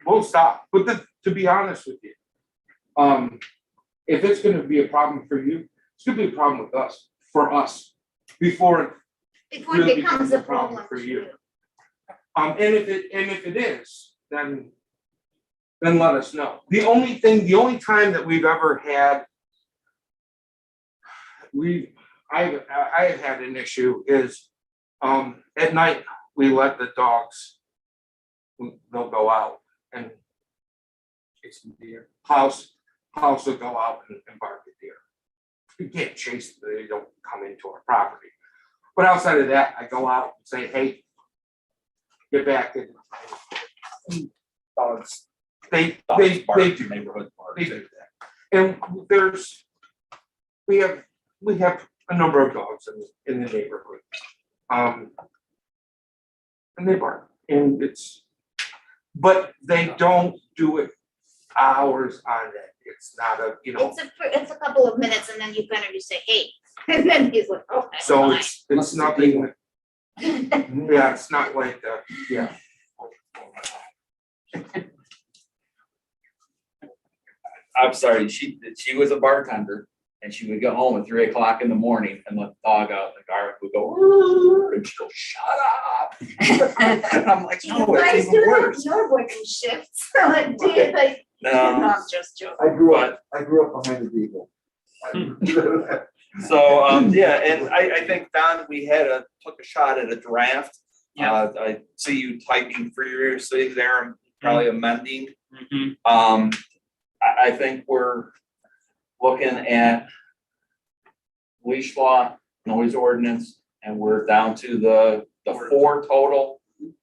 we'll stop. But to be honest with you, if it's gonna be a problem for you, it's gonna be a problem with us, for us, before Before really it becomes a problem problem for you. And if it is, then let us know. The only time that we've ever had, I have had an issue is, at night, we let the dogs, they'll go out and chase some deer. House will go out and bark at deer. You can't chase them, they don't come into our property. But outside of that, I go out and say, hey, get back in. Dogs, they do. Neighborhood park. They do that. And we have a number of dogs in the neighborhood. And they bark, and but they don't do it hours on end. It's not It's a couple of minutes and then you kind of just say, hey, and then he's like, okay. so fine. it's nothing. Yeah, it's not like the, yeah. I'm sorry, she was a bartender and she would go home at 3 o'clock in the morning and let the dog out. The dog would go, "Rrrr," and she'd go, "Shut up." I'm like, Do you no, guys it's do even that? worse. You're working shifts, do you like? No, I'm just joking. I grew up behind the vehicle. so, yeah, and I think, Don, we took a shot at a draft. Yeah. I see you typing furiously there and probably amending. Mhm. I think we're looking at leash law, noise ordinance, and we're down to the 4 total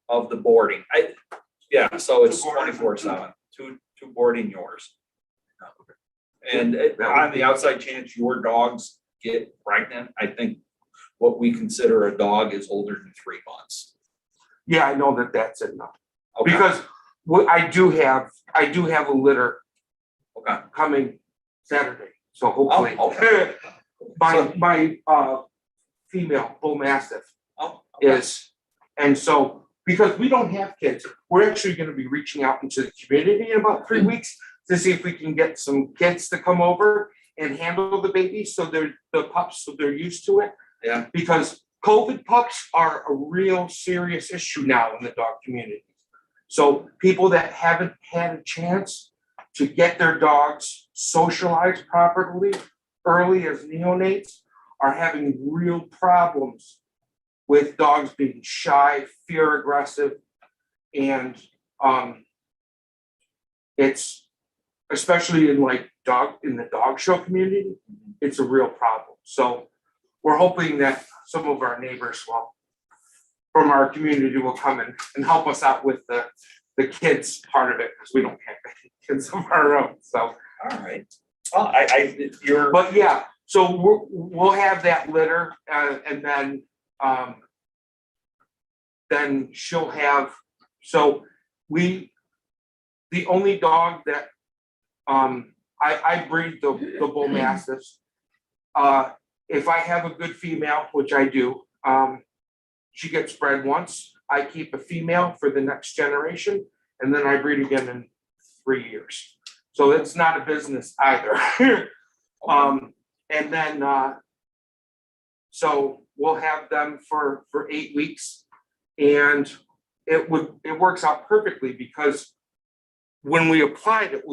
of the boarding. Yeah, so it's 24/7, two boarding yours. And on the outside chance your dogs get pregnant, I think what we consider a dog is older than 3 months. Yeah, I know that that's enough, Okay. because I do have a litter Okay. coming Saturday, so hopefully. Oh, okay. My female bull mastiff Oh, okay. is, and so, because we don't have kids, we're actually gonna be reaching out into the community in about 3 weeks to see if we can get some kids to come over and handle the babies, so the pups, so they're used to it. Yeah. Because COVID pups are a real serious issue now in the dog community. So people that haven't had a chance to get their dogs socialized properly early as neonates are having real problems with dogs being shy, fear aggressive, and it's especially in the dog show community, it's a real problem. So we're hoping that some of our neighbors from our community will come and help us out with the kids part of it, because we don't have any kids of our own, so. All right. Well, you're. But yeah, so we'll have that litter, and then she'll have, so the only dog that, I breed the bull mastiffs. If I have a good female, which I do, she gets bred once. I keep a female for the next generation, and then I breed again in 3 years. So it's not a business either. And then, so we'll have them for 8 weeks, and it works out perfectly, because when we applied it,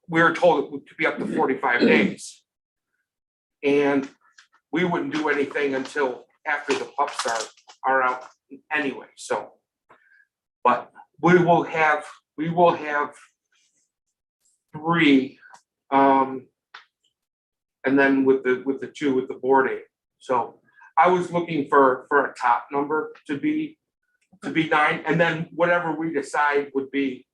we were told it could be up to 45 days. And we wouldn't do anything until after the pups are out anyway, so. But we will have 3, and then with the 2 with the boarding. So I was looking for a top number to be 9, and then whatever we decide would be,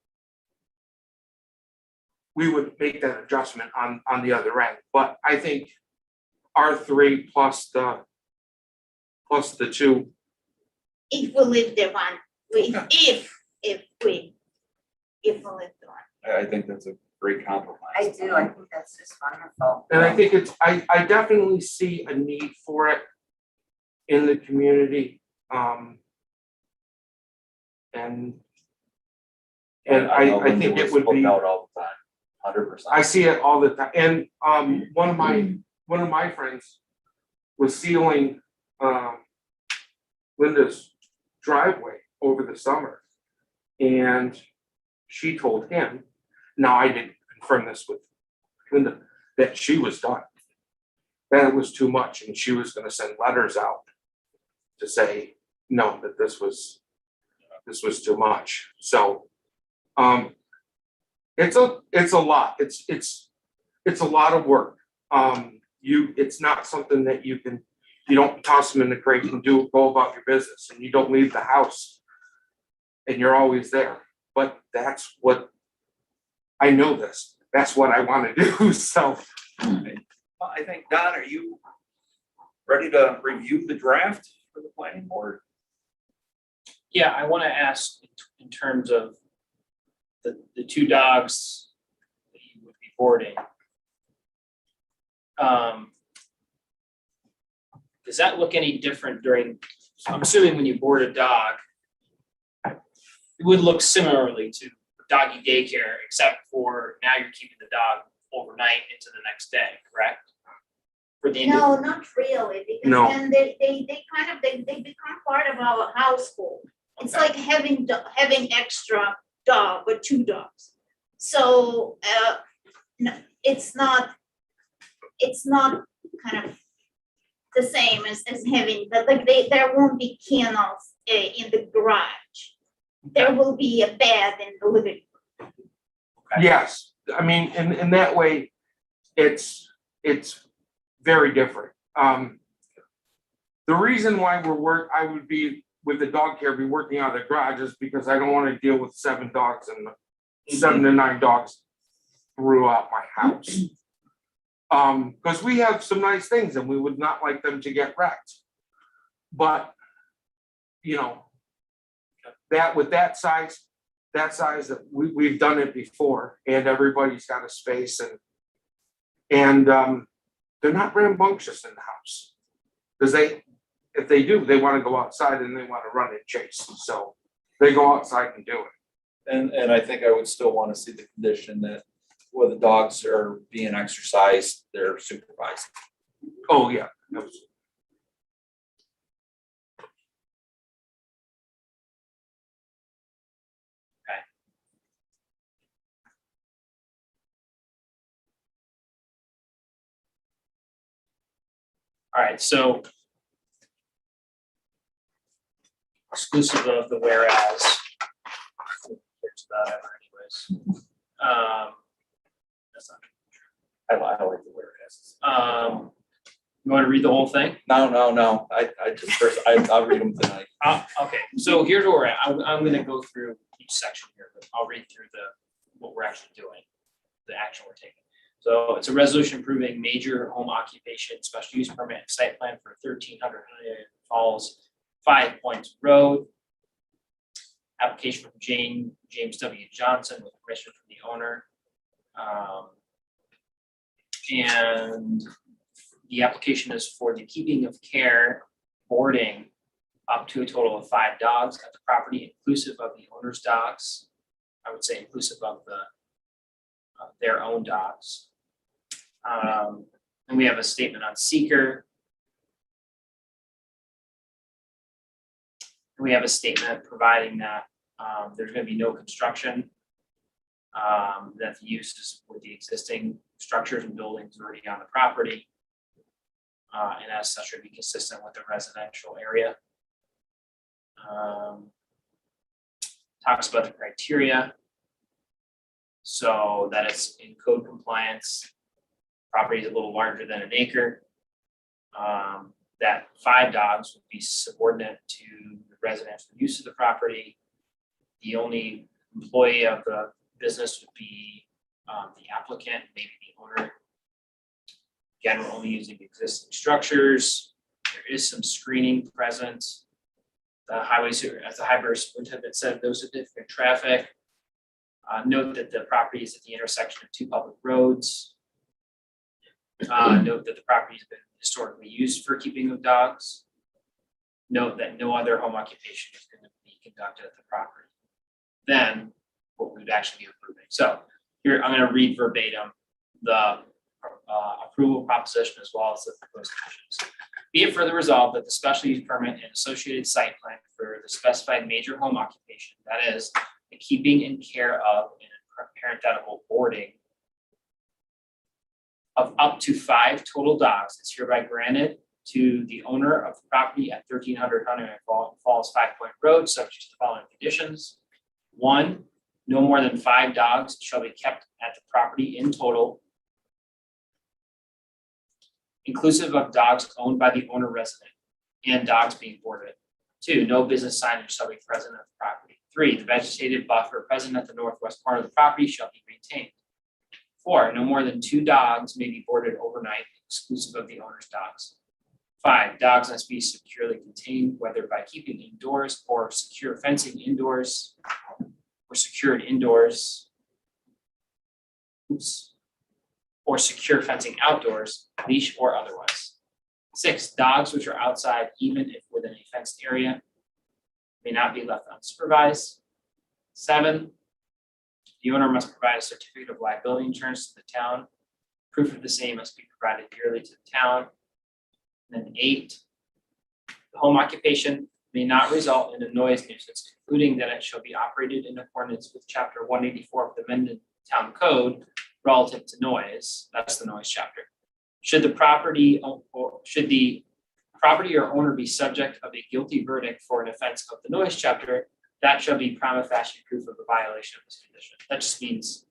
we would make that adjustment on the other end. But I think our 3 plus the 2. If we leave the one, if we live the one. I think that's a great compromise. I do, I think that's just wonderful. And I think I definitely see a need for it in the community. And I think it would be, Out all the time, 100%. I see it all the time. And one of my friends was sealing Linda's driveway over the summer. And she told him, now I didn't confirm this with Linda, that she was done. That it was too much, and she was gonna send letters out to say, no, that this was too much. So it's a lot. It's a lot of work. It's not something that you don't toss them in the crate and go about your business, and you don't leave the house and you're always there. But that's what I know this. That's what I want to do. So Well, I think, Don, are you ready to review the draft for the planning board? Yeah, I want to ask in terms of the 2 dogs that you would be boarding. Does that look any different during So I'm assuming when you board a dog, it would look similarly to doggy daycare, except for now you're keeping the dog overnight into the next day, correct? For the No, not really, because No. then they kind of, they become part of our household. It's like having extra dog or two dogs. So, no, it's not kind of the same as having, like, there won't be kennels in the garage. There will be a bed in the living room. Yes, I mean, in that way, it's very different. The reason why I would be with the dog care, be working out of the garage is because I don't want to deal with 7 dogs and 7 to 9 dogs throughout my house. Because we have some nice things and we would not like them to get wrecked. But, you know, that with that size that we've done it before and everybody's got a space and they're not rambunctious in the house. Because if they do, they want to go outside and they want to run and chase. So they go outside and do it. And I think I would still want to see the condition that where the dogs are being exercised, they're supervised. Oh, yeah. Absolutely. All right, so exclusive of the whereas. It's about ever anyways. That's not I like the whereas. You want to read the whole thing? No. I just first, I'll read them tonight. Okay, so here's where we're at. I'm gonna go through each section here, but I'll read through what we're actually doing, the action we're taking. So it's a resolution approving major home occupation special use permit and site plan for 1300 Falls 5 Points Road. Application from James W. Johnson with permission from the owner. And the application is for the keeping of care, boarding up to a total of 5 dogs at the property, inclusive of the owner's dogs. I would say inclusive of their own dogs. And we have a statement on seeker. And we have a statement providing that there's going to be no construction, that the use is with the existing structures and buildings already on the property. And as such, would be consistent with the residential area. Talks about the criteria. So that it's in code compliance. Property is a little larger than an acre. That 5 dogs would be subordinate to the residential use of the property. The only employee of the business would be the applicant, maybe the owner. Again, we're only using existing structures. There is some screening present. The highway as the highway superintendent said, no significant traffic. Note that the property is at the intersection of 2 public roads. Note that the property has been historically used for keeping of dogs. Note that no other home occupation is going to be conducted at the property. Then what we would actually be approving. So here I'm going to read verbatim the approval proposition as well as the proposed conditions. Be it further resolved that the special use permit and associated site plan for the specified major home occupation, that is the keeping and care of and parenthetical boarding of up to 5 total dogs is hereby granted to the owner of the property at 1300 Huntington Falls 5 Point Road, subject to the following conditions. 1, no more than 5 dogs shall be kept at the property in total, inclusive of dogs owned by the owner resident and dogs being boarded. 2, no business signage shall be present at the property. 3, the vegetative buffer present at the northwest corner of the property shall be maintained. 4, no more than 2 dogs may be boarded overnight, exclusive of the owner's dogs. 5, dogs must be securely contained, whether by keeping indoors or secure fencing indoors or secured indoors. Or secure fencing outdoors, leash or otherwise. 6, dogs which are outside, even if within a fenced area, may not be left unsupervised. 7, the owner must provide a certificate of liability insurance to the town. Proof of the same must be provided yearly to the town. And then 8, the home occupation may not result in a noise nuisance, concluding that it shall be operated in accordance with chapter 184 of the amended town code relative to noise. That's the noise chapter. Should the property or owner be subject of a guilty verdict for an offense of the noise chapter, that shall be prima facie proof of a violation of this condition. That just means,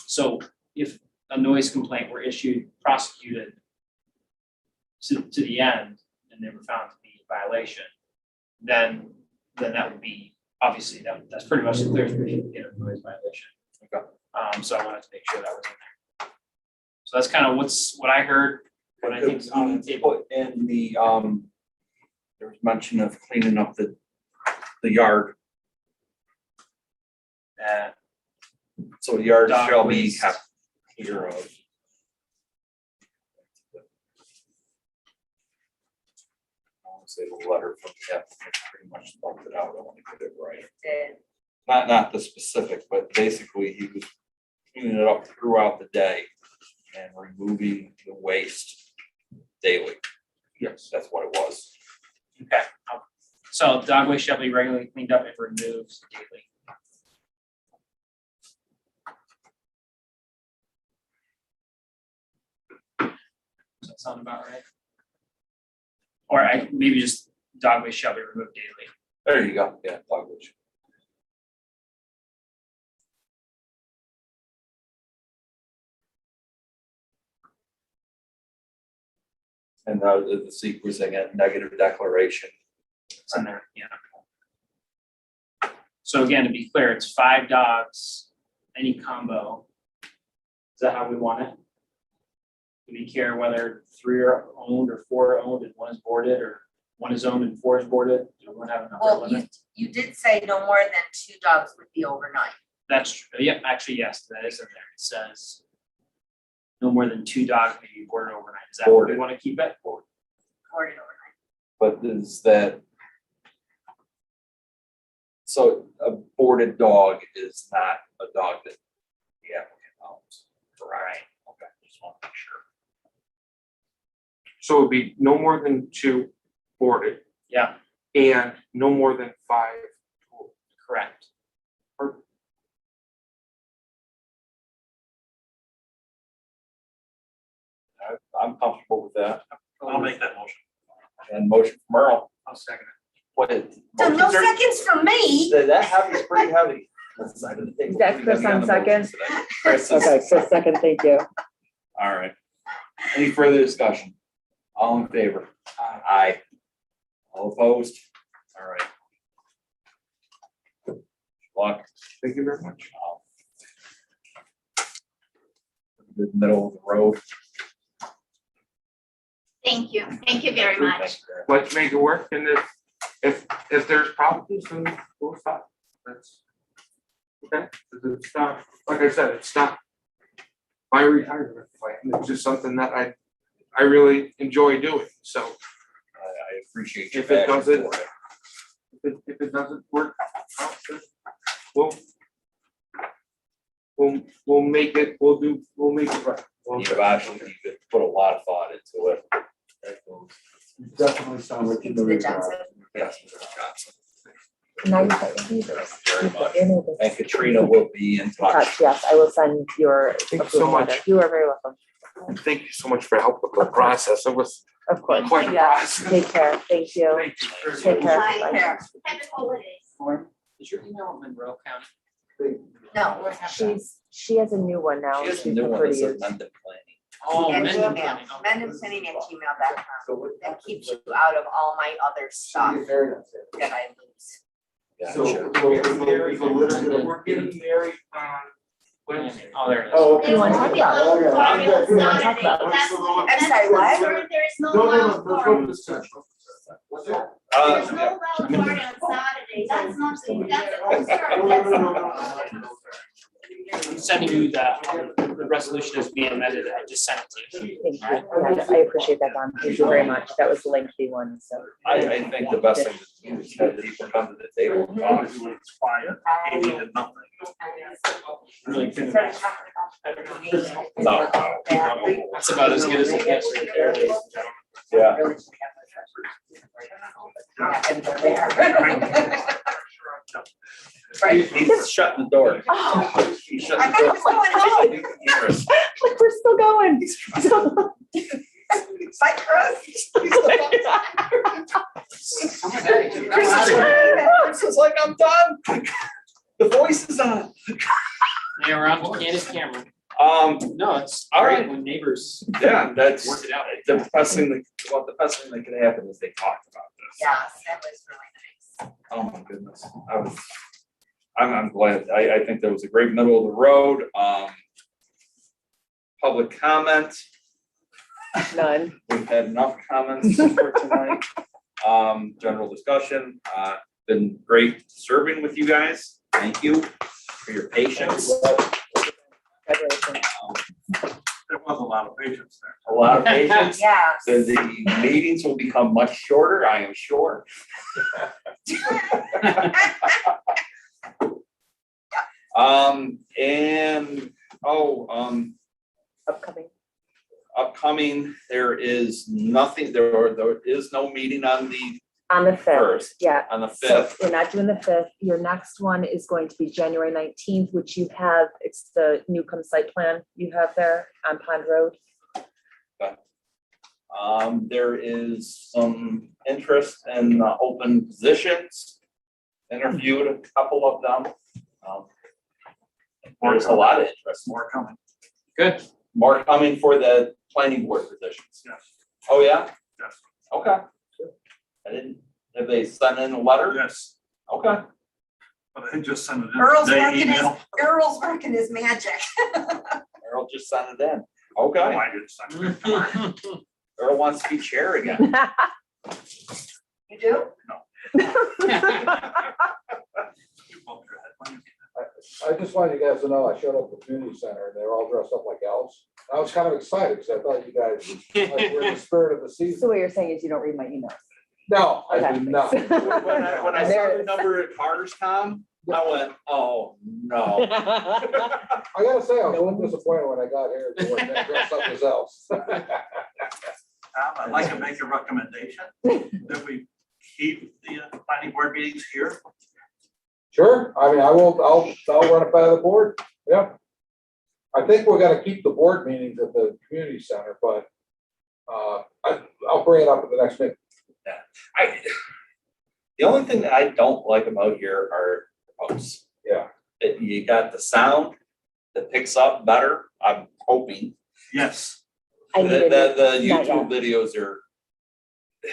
so if a noise complaint were issued, prosecuted to the end, and they were found to be a violation, then that would be, obviously, that's pretty much a clear certificate of noise violation. Okay. So I wanted to make sure that was in there. So that's kind of what I heard, what I think is on the table. Put in the, there was mention of cleaning up the yard. So the yard Dog shall be waste. kept clear of. I'll say the letter from the applicant pretty much spelled it out. I want to get it right. Did. Not the specific, but basically he was cleaning it up throughout the day and removing the waste daily. Yes. That's what it was. Okay, so dog waste shall be regularly cleaned up and removed daily. Does that sound about right? Or maybe just dog waste shall be removed daily. There you go. Yeah, dog waste. And the sequencing and negative declaration. It's in there, yeah. So again, to be clear, it's 5 dogs, any combo. Is that how we want it? Do we care whether 3 are owned or 4 are owned and 1 is boarded, or 1 is owned and 4 is boarded? Do we want to have an upper Well, limit? you did say no more than 2 dogs would be overnight. That's true. Yep, actually, yes, that is in there. It says no more than 2 dogs may be boarded overnight. Is that what we Boarded. want to keep it? Boarded overnight. But is that? So a boarded dog is not a dog that the applicant owns. Right. Okay, just want to make sure. So it'd be no more than 2 boarded Yeah, and no more than 5 total. correct. I'm comfortable with that. I'll make that motion. And motion from Earl. I'll second it. What? So no seconds from me. That heavy's pretty heavy. That's the side of the table. Is that Pretty Chris heavy on the motion second? today. Chris is- Okay, so second, thank you. All right. Any further discussion? All in favor? Aye. All opposed? All right. Luck. Thank you very much. Good middle of the road. Thank you very much. Thank you very much. Let's make it work, and if there's problems, then we'll stop. That's okay. It's not, like I said, it's not my retirement plan. It's just something that I really enjoy doing. So I appreciate your if it passion doesn't, for it. if it doesn't work out, then we'll make it. We'll make it right. You've actually put a lot of thought into it. Definitely sounds like you're doing a good job. Yes, Mr. Johnson. Now you got your neighbors. Very You put much. your neighbors And Katrina will be in touch. Yes, I will send your Thank you so approval much. letter. You are very welcome. Thank you so much for help with the process. It was Of course. quite a Yeah. process. Take care. Thank you. Thank you. Take care. Bye. Bye. Happy holidays. Is your email Monroe County? No, we're not. She has a new one now. She has a she's new one prefer to that's use. amended planning. Oh, And Mendon Gmail, County. Okay. mendoncinning@gmail.com. That keeps you out of all my other stuff that I lose. Gotcha. We're getting married on Wednesday. Oh, there it is. Oh, You wanna talk about it? Yeah. You wanna talk about it? I'm sorry, what? There is no No, love there's party. no discussion. What's that? There's no love party on Saturday. That's not, that's a concern. No. I'm sending you that. resolution is being amended, I just sent it to you. Thank you. Yeah, I appreciate that, Don. Thank you very much. That was the lengthy one, so. I think the best thing to do is have people come to the table. and talk. It's quiet, Amy did nothing. Really couldn't- No, That's about as good as it gets right there, ladies and gentlemen. yeah. He's shutting the door. Oh, He's shutting I the door. thought he was going home. You can hear us. like, we're still going. Bye, Chris. Chris is like, I'm done. The voice is on. Yeah, we're on candid camera. No, it's All great right. when neighbors Yeah, that's work it out. the best thing the best thing that could happen is they talked about this. Yes, that was really nice. Oh my goodness, I'm glad, I think that was a great middle of the road, public comment, None. we've had enough comments for tonight. General discussion, been great serving with you guys, thank you for your patience. Congratulations. There was a lot of patience there. A lot of patience. Yeah. The meetings will become much shorter, I am sure. And, upcoming, there is nothing, there is no meeting on the On the fifth, first, yeah. on the So fifth. you're not doing the fifth. Your next one is going to be January 19th, which you have, it's the Newcomb site plan you have there on Pond Road. There is some interest in open positions. Interviewed a couple of them. There's a lot of interest. More coming. Good. More coming for the planning board positions. Yes. Oh, yeah? Yes. Okay. I didn't, have they sent in a letter? Yes, Okay. but I just sent it in. Earl's They working his, email. Earl's working his magic. Earl just sent it in. Oh, Okay. I didn't send it. Earl wants to be chair again. You do? You bumped your head when you- I just wanted you guys to know, I showed up at the community center and they were all dressed up like elves. I was kind of excited because I thought you guys like, were in the spirit of the So season. what you're saying is you don't read my emails? No, I Okay. do not. When I saw There the is. number at Carter's Tom, I went, oh, no. I gotta say, I was a little disappointed when I got here, they weren't dressed up as elves. Tom, I'd like to make a recommendation that we keep the planning board meetings here. Sure, I mean, I'll run it by the board, yeah. I think we're gonna keep the board meetings at the community center, but I'll bring it up at the next meeting. The only thing that I don't like about here are posts. Yeah. You got the sound that picks up better, I'm hoping. Yes. I The needed it. the Not YouTube videos are,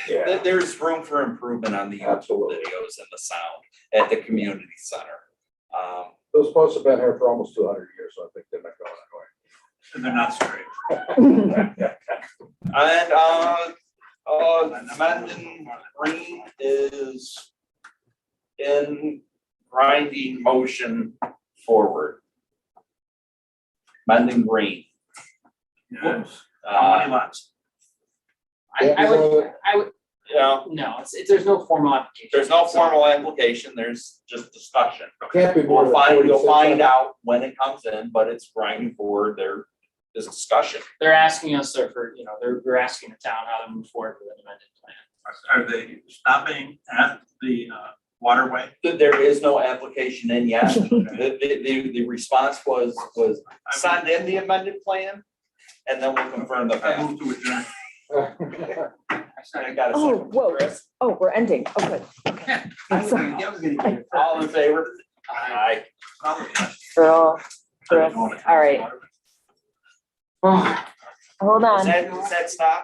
Yeah. there's room for improvement on the YouTube Absolutely. videos and the sound at the community center. Those posts have been here for almost 200 years, so I think they're not going And they're not straight. And Mendon Green is in grinding motion forward. Mendon Green. Yes. How many lots? I would, Yeah, no, there's no formal application. there's no formal application, there's just discussion. Can't be more You'll than find 46. out when it comes in, but it's grinding forward, there's discussion. They're asking us for, they're asking the town how to move forward with an amended plan. Are they stopping at the waterway? There is no application in yet. The response was send in the amended plan, and then we'll confirm the I path. move to adjourn. I got a Oh, second. whoa. Chris? Oh, we're ending. Oh, good. Okay. I'm sorry. All in favor? Aye. Girl, all right. Hold on. Is that stop?